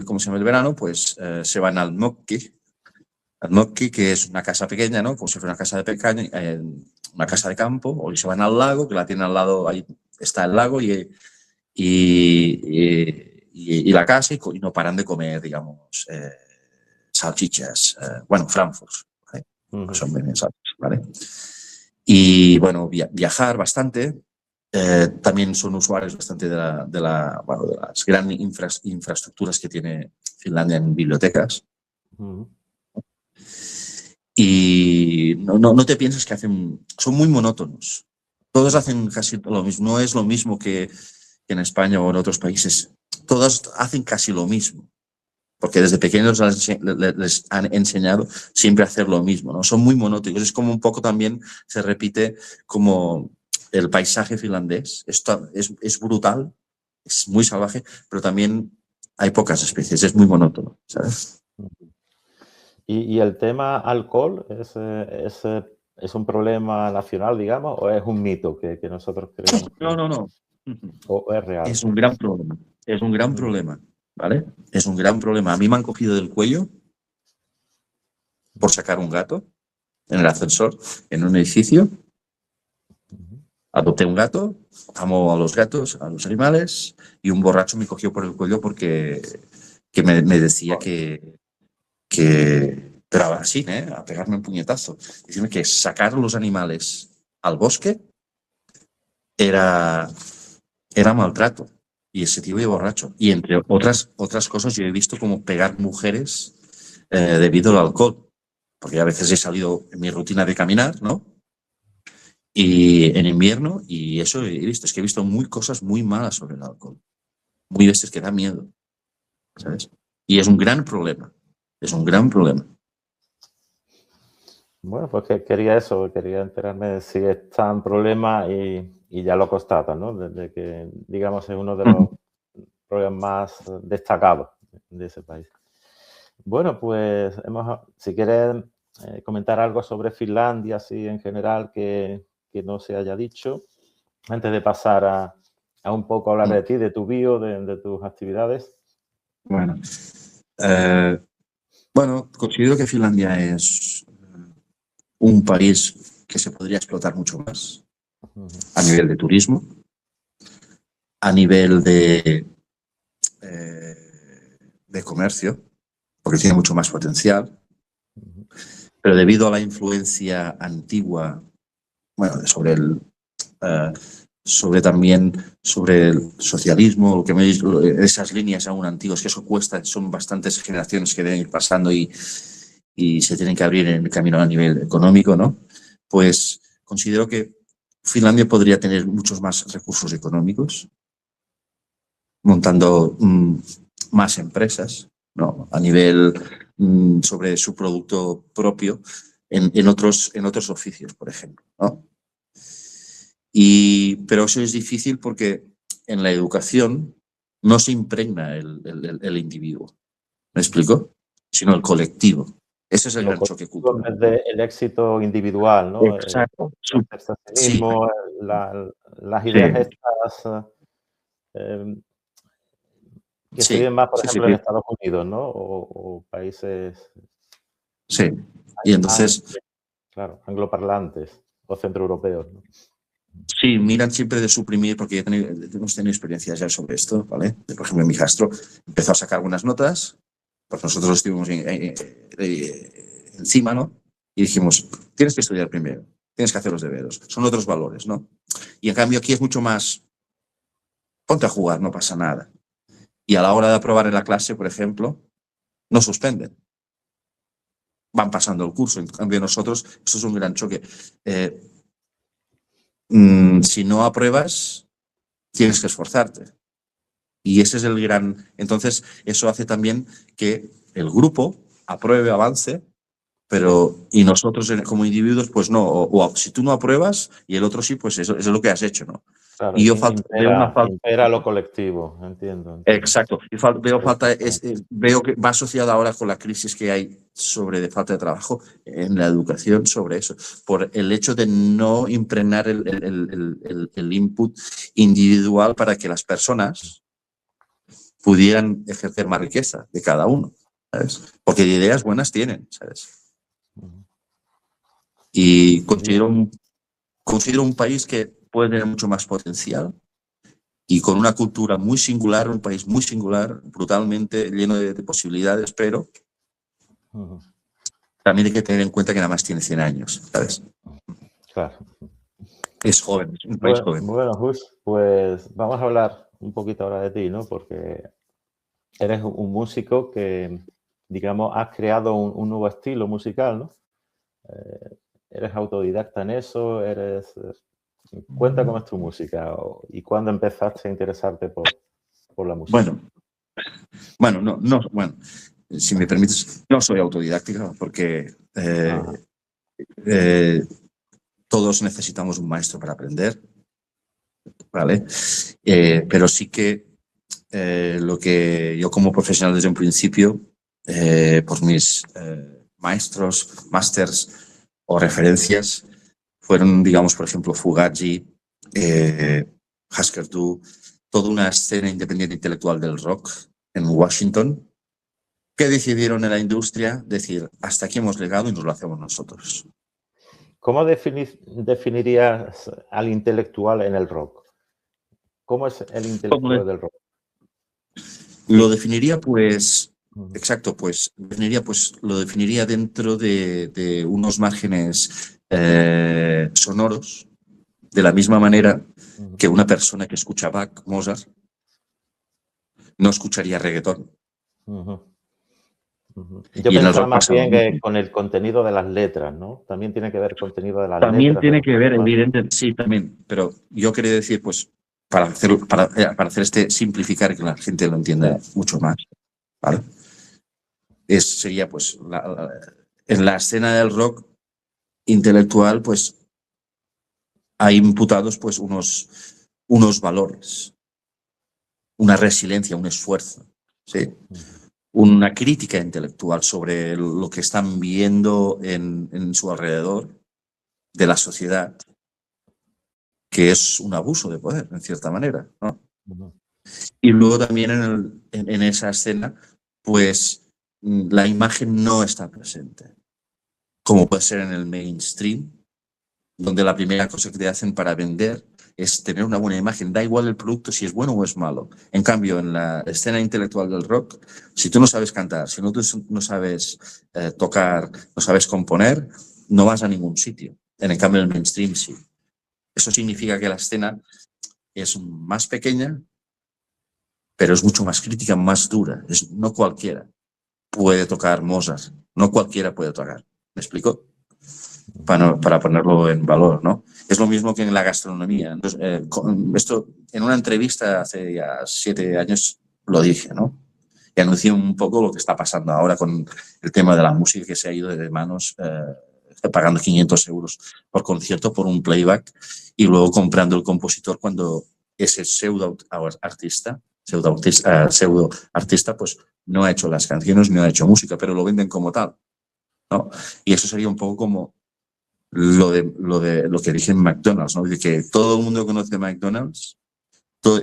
¿cómo se llama? El verano, pues se van al Nokki, que es una casa pequeña, ¿no? Como si fuera una casa de pequeña, una casa de campo, o se van al lago, que la tienen al lado, ahí está el lago y la casa, y no paran de comer, digamos, salchichas, bueno, Frankfurt, ¿vale? Son bien salchichas, ¿vale? Y bueno, viajar bastante. También son usuarios bastante de las grandes infraestructuras que tiene Finlandia en bibliotecas. Y no te pienses que son muy monótonos. Todos hacen casi lo mismo. No es lo mismo que en España o en otros países. Todos hacen casi lo mismo. Porque desde pequeños les han enseñado siempre a hacer lo mismo, ¿no? Son muy monótonos. Es como un poco también se repite como el paisaje finlandés. Esto es brutal, es muy salvaje, pero también hay pocas especies. Es muy monótono, ¿sabes? ¿Y el tema alcohol es un problema nacional, digamos, o es un mito que nosotros creemos? No. ¿O es real? Es un gran problema. Es un gran problema, ¿vale? Es un gran problema. A mí me han cogido del cuello por sacar un gato en el ascensor, en un edificio. Adopté un gato, amo a los gatos, a los animales, y un borracho me cogió por el cuello porque me decía pero así, a pegarme un puñetazo. Decirme que sacar los animales al bosque era maltrato. Y ese tío iba borracho. Y entre otras cosas, yo he visto como pegar mujeres debido al alcohol. Porque a veces he salido en mi rutina de caminar, ¿no? Y en invierno, y eso he visto, es que he visto cosas muy malas sobre el alcohol. Muy veces que da miedo, ¿sabes? Y es un gran problema. Es un gran problema. Bueno, pues quería enterarme de si es tan problema y ya lo constatan, ¿no? Desde que, digamos, es uno de los problemas más destacados de ese país. Bueno, pues si quieres comentar algo sobre Finlandia, así en general, que no se haya dicho, antes de pasar a un poco hablar de ti, de tu bio, de tus actividades. Bueno, considero que Finlandia es un país que se podría explotar mucho más a nivel de turismo, a nivel de comercio, porque tiene mucho más potencial, pero debido a la influencia antigua, bueno, sobre el socialismo, lo que esas líneas aún antiguas, que eso cuesta, son bastantes generaciones que deben ir pasando y se tienen que abrir en el camino a nivel económico, ¿no? Pues considero que Finlandia podría tener muchos más recursos económicos, montando más empresas, ¿no? A nivel sobre su producto propio en otros oficios, por ejemplo, ¿no? Pero eso es difícil porque en la educación no se impregna el individuo, ¿me explico? Sino el colectivo. Ese es el gran choque cultural. En vez del éxito individual, ¿no? Exacto. El extractivismo, las ideas estas que se viven más, por ejemplo, en Estados Unidos, ¿no? O países... Sí, y entonces... Claro, angloparlantes o centroeuropeos, ¿no? Sí, miran siempre de suprimir, porque hemos tenido experiencias ya sobre esto, ¿vale? Por ejemplo, mi hijastro empezó a sacar buenas notas, pues nosotros estuvimos encima, ¿no? Y dijimos, tienes que estudiar primero, tienes que hacer los deberes, son otros valores, ¿no? Y en cambio aquí es mucho más, ponte a jugar, no pasa nada. Y a la hora de aprobar en la clase, por ejemplo, no suspenden. Van pasando el curso. En cambio nosotros, esto es un gran choque. Si no apruebas, tienes que esforzarte. Y ese es el gran... Entonces, eso hace también que el grupo apruebe, avance, pero y nosotros como individuos, pues no, o si tú no apruebas y el otro sí, pues eso es lo que has hecho, ¿no? Claro, Y yo veo una falta. impera lo colectivo, entiendo. Exacto. Y veo falta, veo que va asociada ahora con la crisis que hay de falta de trabajo en la educación sobre eso, por el hecho de no impregnar el input individual para que las personas pudieran ejercer más riqueza de cada uno, ¿sabes? Porque ideas buenas tienen, ¿sabes? Y considero un país que puede tener mucho más potencial y con una cultura muy singular, un país muy singular, brutalmente lleno de posibilidades, pero también hay que tener en cuenta que nada más tiene 100 años, ¿sabes? Claro. Es joven, es un país joven. Bueno, Gus, pues vamos a hablar un poquito ahora de ti, ¿no? Porque eres un músico que, digamos, has creado un nuevo estilo musical, ¿no? Eres autodidacta en eso, Cuenta cómo es tu música y cuándo empezaste a interesarte por la música. Bueno, si me permites, no soy autodidáctica porque todos necesitamos un maestro para aprender, ¿vale? Pero sí que lo que yo como profesional desde un principio, por mis maestros, másters o referencias, fueron, digamos, por ejemplo, Fugazi, Husker Du, toda una escena independiente intelectual del rock en Washington, que decidieron en la industria decir, hasta aquí hemos llegado y nos lo hacemos nosotros. ¿Cómo definirías al intelectual en el rock? ¿Cómo es el intelectual del rock? Lo definiría, pues, exacto, pues, lo definiría dentro de unos márgenes sonoros, de la misma manera que una persona que escucha Bach, Mozart, no escucharía reggaetón. Yo pensaba más bien que con el contenido de las letras, ¿no? También tiene que ver el contenido de las letras. También tiene que ver, evidentemente, sí, también, pero yo quería decir, pues, para hacer simplificar y que la gente lo entienda mucho más, ¿vale? Sería, pues, en la escena del rock intelectual, pues, hay imputados, pues, unos valores, una resiliencia, un esfuerzo, ¿sí? Una crítica intelectual sobre lo que están viendo en su alrededor de la sociedad, que es un abuso de poder, en cierta manera, ¿no? Y luego también en esa escena, pues la imagen no está presente, como puede ser en el mainstream, donde la primera cosa que te hacen para vender es tener una buena imagen. Da igual el producto si es bueno o es malo. En cambio, en la escena intelectual del rock, si tú no sabes cantar, si no sabes tocar, no sabes componer, no vas a ningún sitio. En el cambio, en el mainstream sí. Eso significa que la escena es más pequeña, pero es mucho más crítica, más dura. No cualquiera puede tocar Mozart, no cualquiera puede tocar. ¿Me explico? Para ponerlo en valor, ¿no? Es lo mismo que en la gastronomía. Entonces, esto en una entrevista hace ya 7 años lo dije, ¿no? Y anuncié un poco lo que está pasando ahora con el tema de la música que se ha ido de manos, pagando 500 euros por concierto, por un playback, y luego comprando el compositor cuando ese pseudo artista, pues no ha hecho las canciones, no ha hecho música, pero lo venden como tal, ¿no? Y eso sería un poco como lo que dije en McDonald's, ¿no? De que todo el mundo conoce McDonald's,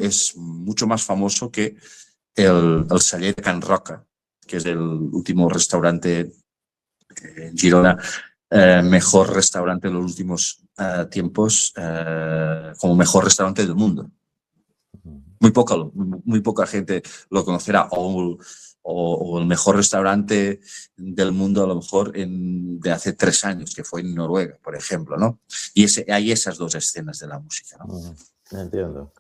es mucho más famoso que el Saller Can Roca, que es el último restaurante en Girona, mejor restaurante en los últimos tiempos, como mejor restaurante del mundo. Muy poca gente lo conocerá, o el mejor restaurante del mundo a lo mejor de hace 3 años, que fue en Noruega, por ejemplo, ¿no? Y hay esas dos escenas de la música, ¿no? Entiendo.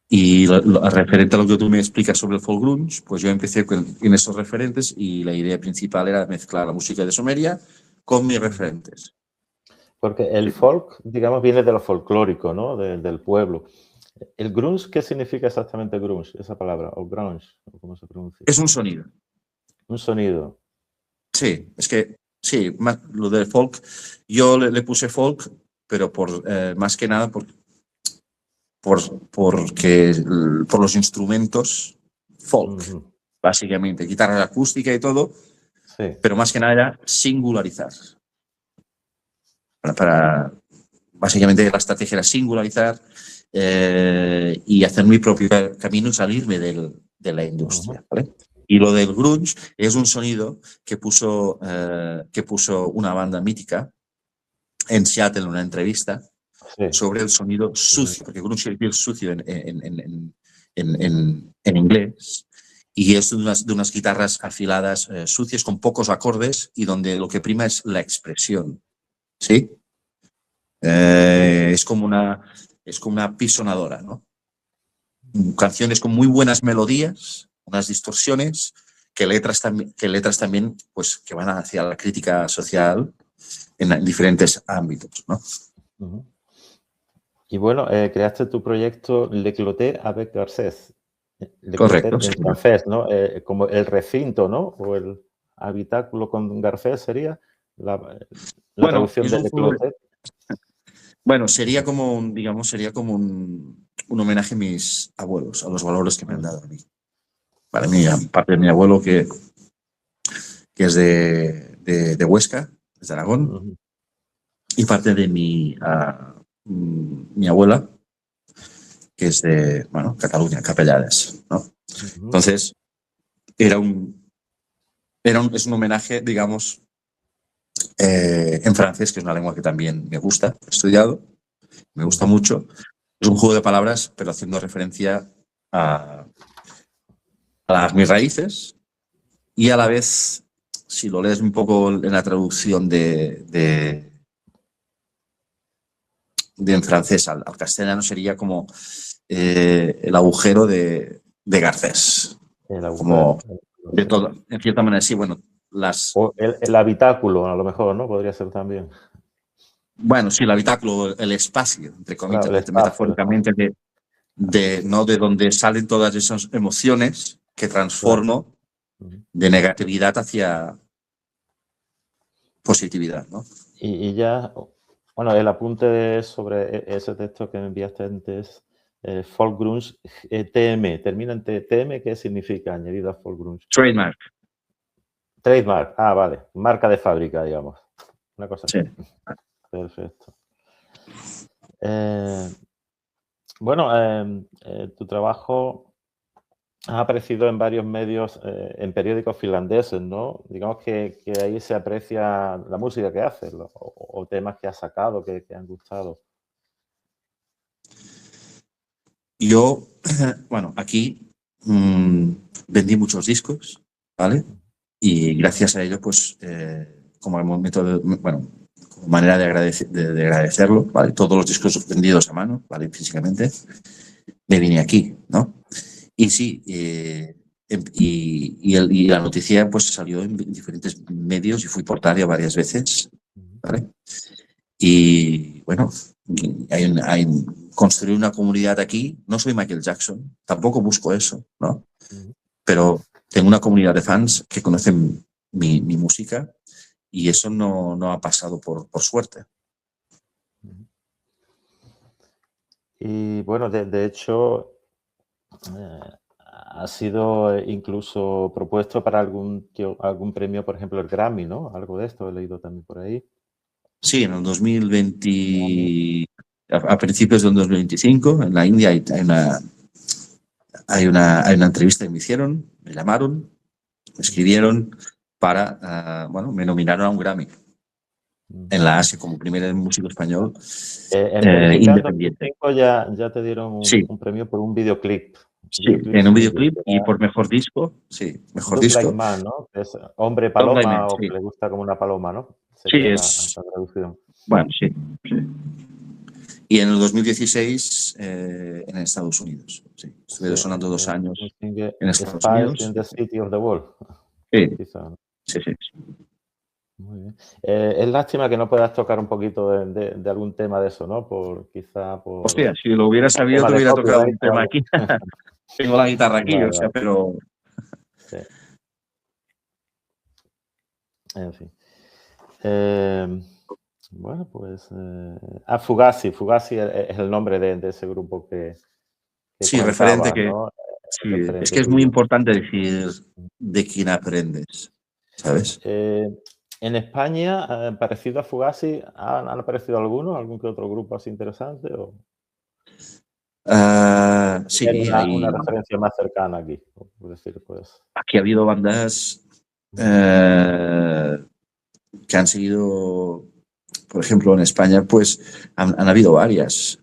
Y referente a lo que tú me explicas sobre el folk grunge, pues yo empecé en esos referentes y la idea principal era mezclar la música de Sumeria con mis referentes. Porque el folk, digamos, viene de lo folclórico, ¿no? Del pueblo. ¿El grunge qué significa exactamente grunge, esa palabra? ¿O grunge? ¿Cómo se pronuncia? Es un sonido. Un sonido. Sí, es que sí, lo del folk, yo le puse folk, pero más que nada por los instrumentos folk, básicamente, guitarra acústica y todo, Sí. pero más que nada era singularizar. Básicamente la estrategia era singularizar y hacer mi propio camino y salirme de la industria. ¿Vale? Y lo del grunge es un sonido que puso una banda mítica en Seattle en una entrevista sobre el sonido sucio, porque grunge quiere decir sucio en inglés, y es de unas guitarras afiladas sucias con pocos acordes y donde lo que prima es la expresión. ¿Sí? Es como una pisonadora, ¿no? Canciones con muy buenas melodías, unas distorsiones, que letras también pues, que van hacia la crítica social en diferentes ámbitos, ¿no? Y bueno, creaste tu proyecto Le Clotet avec Garcés. Le Correcto. Clotet en francés, ¿no? Como el recinto, ¿no? O el habitáculo con Garcés sería la traducción de Le Clotet. Bueno, sería como un homenaje a mis abuelos, a los valores que me han dado a mí. Para mí, parte de mi abuelo que es de Huesca, de Aragón, y parte de mi abuela, que es de Cataluña, Capellades, ¿no? Entonces, es un homenaje, digamos, en francés, que es una lengua que también me gusta, he estudiado, me gusta mucho. Es un juego de palabras, pero haciendo referencia a mis raíces y a la vez, si lo lees un poco en la traducción de en francés al castellano, sería como el agujero de Garcés. Como de todo, en cierta manera, sí, bueno. O el habitáculo, a lo mejor, ¿no? Podría ser también. Bueno, sí, el habitáculo, el espacio, entre comillas, Claro, metafóricamente, de donde salen todas esas emociones que transformo de negatividad hacia positividad, ¿no? Y ya, bueno, el apunte sobre ese texto que me enviaste antes, folk grunge, TM, termina en TM, ¿qué significa añadido a folk grunge? Trademark. Trademark, vale, marca de fábrica, digamos. Una cosa así. Sí. Perfecto. Bueno, tu trabajo ha aparecido en varios medios, en periódicos finlandeses, ¿no? Digamos que ahí se aprecia la música que haces o temas que has sacado que han gustado. Yo, bueno, aquí vendí muchos discos, ¿vale? Y gracias a ello, pues, como método, bueno, como manera de agradecerlo, ¿vale? Todos los discos vendidos a mano, ¿vale? Físicamente, me vine aquí, ¿no? Y sí, y la noticia pues salió en diferentes medios y fui portaria varias veces, ¿vale? Y bueno, construir una comunidad aquí. No soy Michael Jackson, tampoco busco eso, ¿no? Pero tengo una comunidad de fans que conocen mi música y eso no ha pasado por suerte. Y bueno, de hecho, ha sido incluso propuesto para algún premio, por ejemplo, el Grammy, ¿no? Algo de esto he leído también por ahí. Sí, en el 2020, a principios del 2025, en la India hay una entrevista que me hicieron, me llamaron, me escribieron me nominaron a un Grammy en la Asia como primer músico español independiente. Ya te dieron un premio por un videoclip. Sí, en un videoclip y por mejor disco, sí, mejor Look disco. Like Man, ¿no? Es hombre Look Like paloma Man, o sí. que le gusta como una paloma, ¿no? Sí, Sería la traducción. Bueno, sí. Y en el 2016 en Estados Unidos. Sí. Estuve sonando 2 años en Estados Unidos. In the City of the World. Sí. Quizá, ¿no? Sí. Muy bien. Es lástima que no puedas tocar un poquito de algún tema de eso, ¿no? Quizá por... Hostia, si lo hubiera sabido te hubiera tocado un tema aquí. Tengo la guitarra aquí, vale, o sea, pero... Sí. En fin. Bueno, pues... Fugazi. Fugazi es el nombre de ese grupo que Sí, referente comentabas, que... ¿no? Sí, es Referente que es muy tuyo. importante decir de quién aprendes, ¿sabes? En España, parecido a Fugazi, ¿han aparecido algunos? ¿Algún que otro grupo así interesante? ¿O tener Sí, una referencia más cercana aquí? Por decir, pues... aquí ha habido bandas que han seguido, por ejemplo, en España, pues han habido varias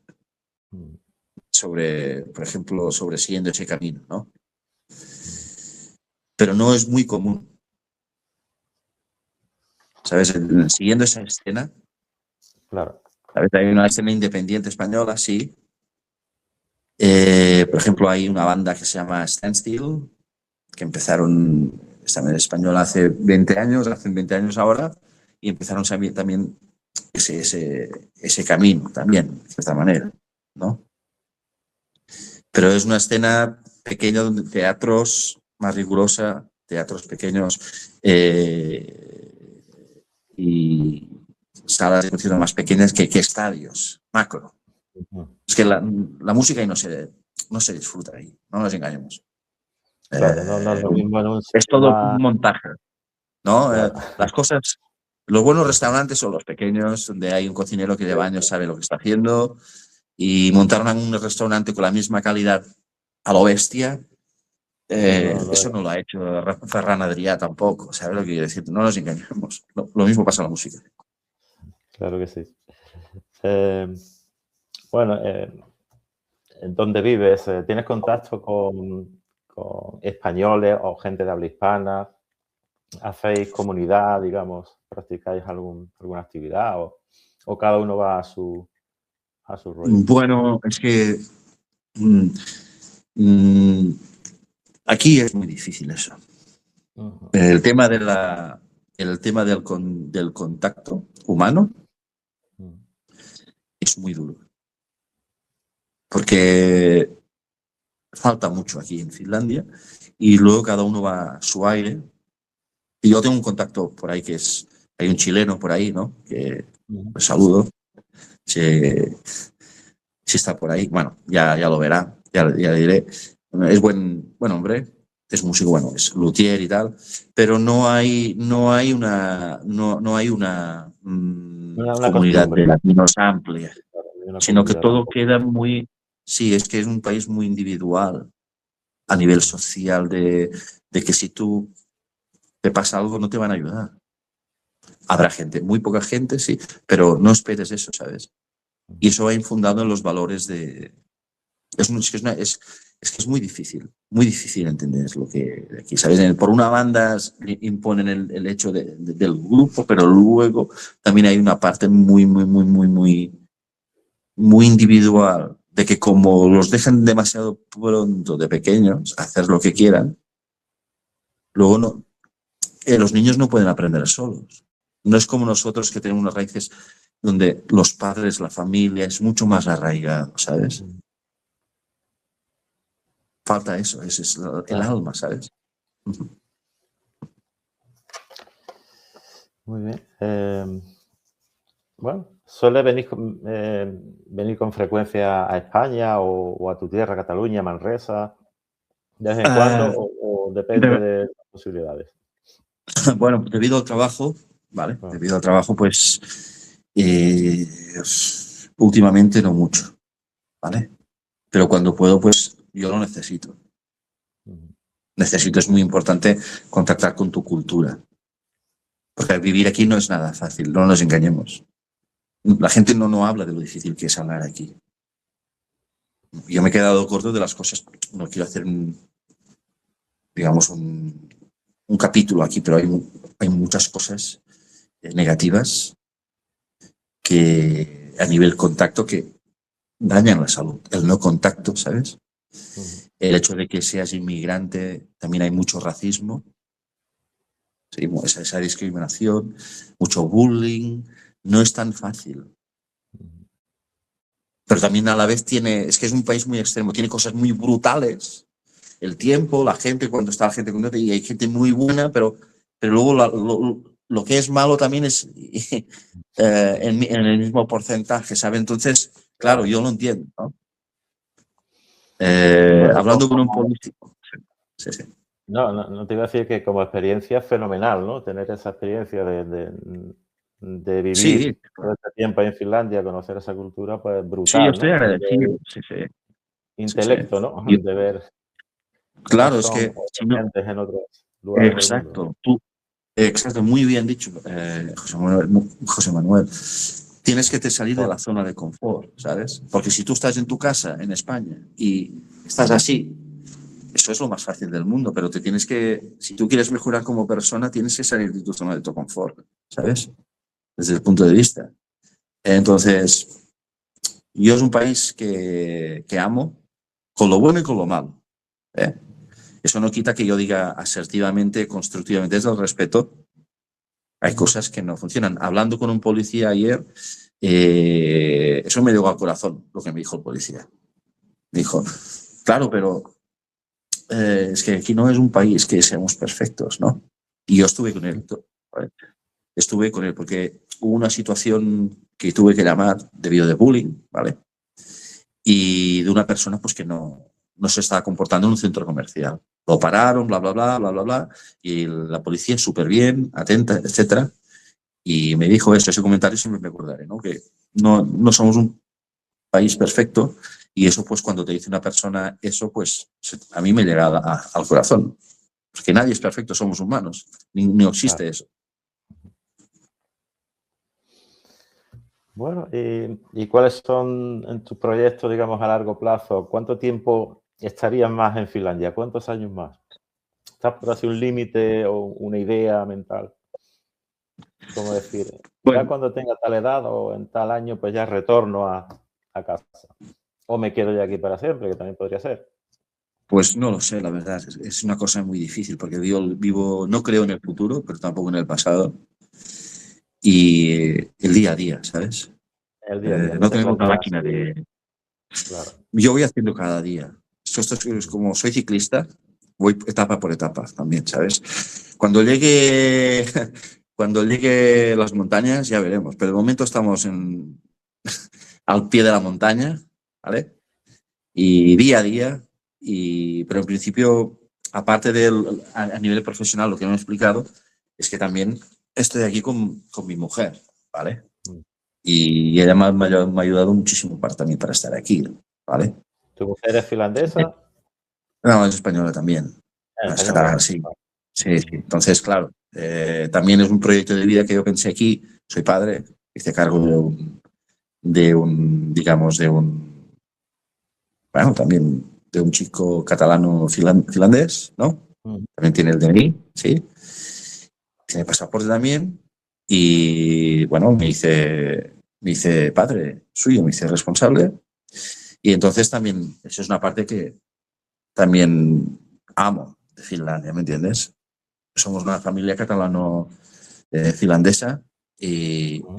sobre, por ejemplo, sobre siguiendo ese camino, ¿no? Pero no es muy común, ¿sabes? Siguiendo esa escena, Claro. ¿sabes? Hay una escena independiente española, sí. Por ejemplo, hay una banda que se llama Standstill, que empezaron, están en español hace 20 años, hacen 20 años ahora, y empezaron también ese camino, también, de cierta manera, ¿no? Pero es una escena pequeña donde teatros más rigurosa, teatros pequeños y salas de concierto más pequeñas que estadios, macro. Es que la música ahí no se disfruta ahí, no nos engañemos. Claro, no es lo mismo en un Es sitio todo más... un montaje, ¿no? Claro. Las cosas, los buenos restaurantes son los pequeños, donde hay un cocinero que lleva años sabe lo que está haciendo, y montar un restaurante con la misma calidad a lo bestia, eso no lo ha hecho Ferran Adrià tampoco, ¿sabes lo que quiero decir? No nos engañemos. Lo mismo pasa en la música. Claro que sí. Bueno, ¿en dónde vives? ¿Tienes contacto con españoles o gente de habla hispana? ¿Hacéis comunidad, digamos? ¿Practicáis alguna actividad o cada uno va a su rollo? Bueno, es que aquí es muy difícil eso. Uh-huh. El tema del contacto humano es muy duro. Porque falta mucho aquí en Finlandia y luego cada uno va a su aire. Y yo tengo un contacto por ahí hay un chileno por ahí, ¿no? Que pues saludo. Si está por ahí, bueno, ya lo verá, ya le diré. Es buen hombre, es músico, bueno, es luthier y tal, pero no hay una Una comunidad costumbre, de latinos amplia, una sino que comunidad todo tampoco. queda muy, sí, es que es un país muy individual a nivel social de que si tú te pasa algo no te van a ayudar. Habrá gente, muy poca gente, sí, pero no esperes eso, ¿sabes? Y eso va infundado en los valores de... Es que es muy difícil entender lo que aquí, ¿sabes? Por una banda imponen el hecho del grupo, pero luego también hay una parte muy individual de que como los dejan demasiado pronto de pequeños hacer lo que quieran, luego no, los niños no pueden aprender solos. No es como nosotros que tenemos unas raíces donde los padres, la familia, es mucho más arraigado, ¿sabes? Falta eso, ese es el alma, ¿sabes? Muy bien. Bueno, ¿suele venir con frecuencia a España o a tu tierra, Cataluña, Manresa, de vez en cuando o depende de las posibilidades? Bueno, debido al trabajo, ¿vale? Ah. Debido al trabajo, pues últimamente no mucho, ¿vale? Pero cuando puedo, pues yo lo necesito. Necesito, es muy importante contactar con tu cultura. Porque vivir aquí no es nada fácil, no nos engañemos. La gente no habla de lo difícil que es hablar aquí. Yo me he quedado corto de las cosas. No quiero hacer digamos, un capítulo aquí, pero hay muchas cosas negativas que a nivel contacto que dañan la salud. El no contacto, ¿sabes? El hecho de que seas inmigrante, también hay mucho racismo, ¿sí? Esa discriminación, mucho bullying, no es tan fácil. Pero también a la vez es que es un país muy extremo, tiene cosas muy brutales. El tiempo, la gente, cuando está la gente contenta, y hay gente muy buena, pero luego lo que es malo también es en el mismo porcentaje, ¿sabes? Entonces, claro, yo lo entiendo, ¿no? Bueno, Hablando con un político. Sí, sí. no te iba a decir que como experiencia es fenomenal, ¿no? Tener esa experiencia de Sí, vivir todo este tiempo ahí en Finlandia, conocer esa cultura, pues sí, yo brutal, estoy ¿no? A nivel agradecido. Sí, sí, sí, sí. intelecto, ¿no? Yo- De ver cómo claro, es son que si no, gentes en otros lugares del mundo, ¿no? exacto, exacto, muy bien dicho, José Manuel. Tienes que te salir de la zona de confort, ¿sabes? Porque si tú estás en tu casa, en España, y estás así, eso es lo más fácil del mundo, pero te tienes que, si tú quieres mejorar como persona, tienes que salir de tu zona de tu confort, ¿sabes? Desde el punto de vista. Entonces, yo es un país que amo, con lo bueno y con lo malo, ¿eh? Eso no quita que yo diga asertivamente, constructivamente, desde el respeto. Hay cosas que no funcionan. Hablando con un policía ayer, eso me llegó al corazón, lo que me dijo el policía. Me dijo, claro, pero es que aquí no es un país que seamos perfectos, ¿no? Y yo estuve con él, ¿vale? Estuve con él porque hubo una situación que tuve que llamar debido de bullying, ¿vale? Y de una persona pues que no se estaba comportando en un centro comercial. Lo pararon, bla, bla, bla, bla, bla, bla, y la policía súper bien, atenta, etcétera. Y me dijo eso, ese comentario siempre me acordaré, ¿no? Que no somos un país perfecto y eso pues cuando te dice una persona eso pues a mí me llega al corazón. Porque nadie es perfecto, somos humanos, ni Claro. existe eso. Bueno, ¿y cuáles son en tus proyectos, digamos, a largo plazo? ¿Cuánto tiempo estarías más en Finlandia? ¿Cuántos años más? ¿Estás por así un límite o una idea mental? Como decir, ya Bueno, cuando tenga tal edad o en tal año, pues ya retorno a casa. O me quedo ya aquí para siempre, que también podría ser. pues no lo sé, la verdad. Es una cosa muy difícil porque vivo, no creo en el futuro, pero tampoco en el pasado. Y el día a día, ¿sabes? El día a día, no No te tenemos una planteas, máquina de... claro. Yo voy haciendo cada día. Esto es como soy ciclista, voy etapa por etapa también, ¿sabes? Cuando llegue, cuando llegue las montañas ya veremos, pero de momento estamos al pie de la montaña, ¿vale? Y día a día, pero en principio, aparte a nivel profesional, lo que me he explicado es que también estoy aquí con mi mujer, ¿vale? Mm. Y ella me ha ayudado muchísimo también para estar aquí, ¿vale? ¿Tu mujer es finlandesa? No, es española también. Española Está, también. sí, Vale. sí, sí. Ujú. Entonces, claro, también es un proyecto de vida que yo pensé aquí. Soy padre, hice cargo digamos, bueno, también de un chico catalano finlandés, ¿no? Ujú. También tiene el DNI, sí. Tiene pasaporte también. Y bueno, me hice padre suyo, me hice responsable. Y entonces también, eso es una parte que también amo de Finlandia, ¿me entiendes? Somos una familia catalano-finlandesa y Ujú.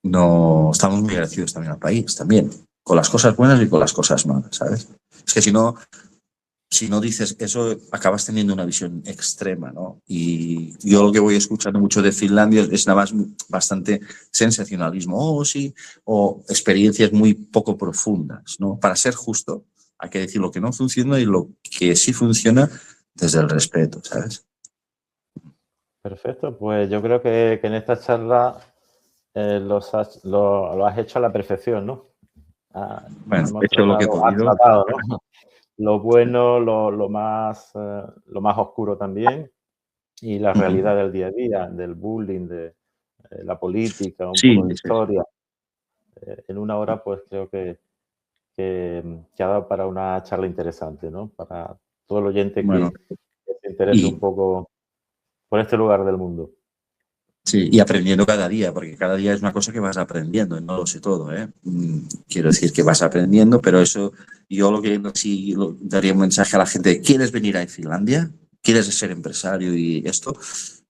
no estamos muy agradecidos también al país, también, con las cosas buenas y con las cosas malas, ¿sabes? Es que si no dices eso, acabas teniendo una visión extrema, ¿no? Y yo lo que voy escuchando mucho de Finlandia es nada más bastante sensacionalismo, sí, o experiencias muy poco profundas, ¿no? Para ser justo, hay que decir lo que no funciona y lo que sí funciona desde el respeto, ¿sabes? Perfecto, pues yo creo que en esta charla lo has hecho a la perfección, ¿no? Bueno, he Hemos hecho lo que he tratado, has podido. tratado, ¿no? Lo bueno, lo más oscuro también, y la Ujú. realidad del día a día, del bullying, de la política, un Sí, poco de sí, sí. historia. En una hora, pues creo que ha dado para una charla interesante, ¿no? Para todo el oyente Bueno, que se interese un y poco por este lugar del mundo. sí, y aprendiendo cada día, porque cada día es una cosa que vas aprendiendo, no lo sé todo, ¿eh? Quiero decir que vas aprendiendo, pero eso, yo lo que sí daría un mensaje a la gente, ¿quieres venir a Finlandia? ¿Quieres ser empresario y esto?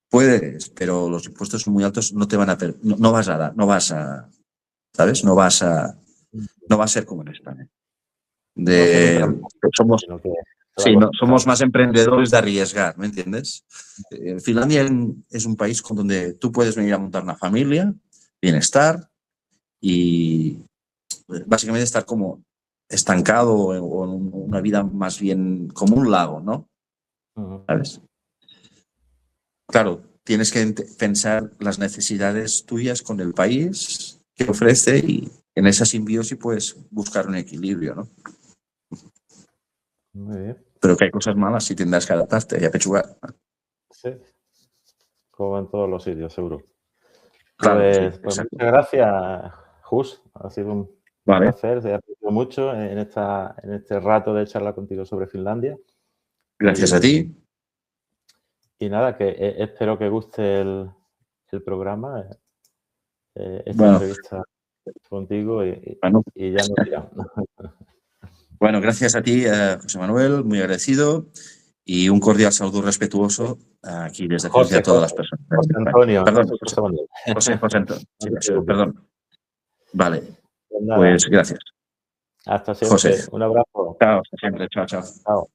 Puedes, pero los impuestos son muy altos, no te van a, no vas a dar, no vas a, ¿sabes? No va a ser como en España. No ser un De, tramposo, somos, sino que Sí, no, somos más emprendedores de arriesgar, ¿me entiendes? Finlandia es un país con donde tú puedes venir a montar una familia, bienestar y básicamente estar como estancado o en una vida más bien como un lago, ¿no? ¿Sabes? Claro, tienes que pensar las necesidades tuyas con el país que ofrece y en esa simbiosis puedes buscar un equilibrio, ¿no? Muy bien. Pero que hay cosas malas y tendrás que adaptarte y apechugar. Sí, como en todos los sitios, seguro. Claro, Pues, sí, pues exacto. muchas gracias, Jus. Ha sido un Vale, placer, te he aprendido mucho en este rato de charla contigo sobre Finlandia. gracias a ti. Y nada, que espero que guste el programa, esta Bueno, entrevista contigo bueno, y ya nos dirán. bueno, gracias a ti, José Manuel, muy agradecido y un cordial saludo respetuoso aquí desde Francia a todas las personas. José Antonio, no Perdón, soy José Manuel. José Antonio. No Sí, te preocupes. perdón. Vale, Pues nada, pues gracias. hasta José, siempre. Un abrazo. chao, hasta siempre, chao, chao. Chao.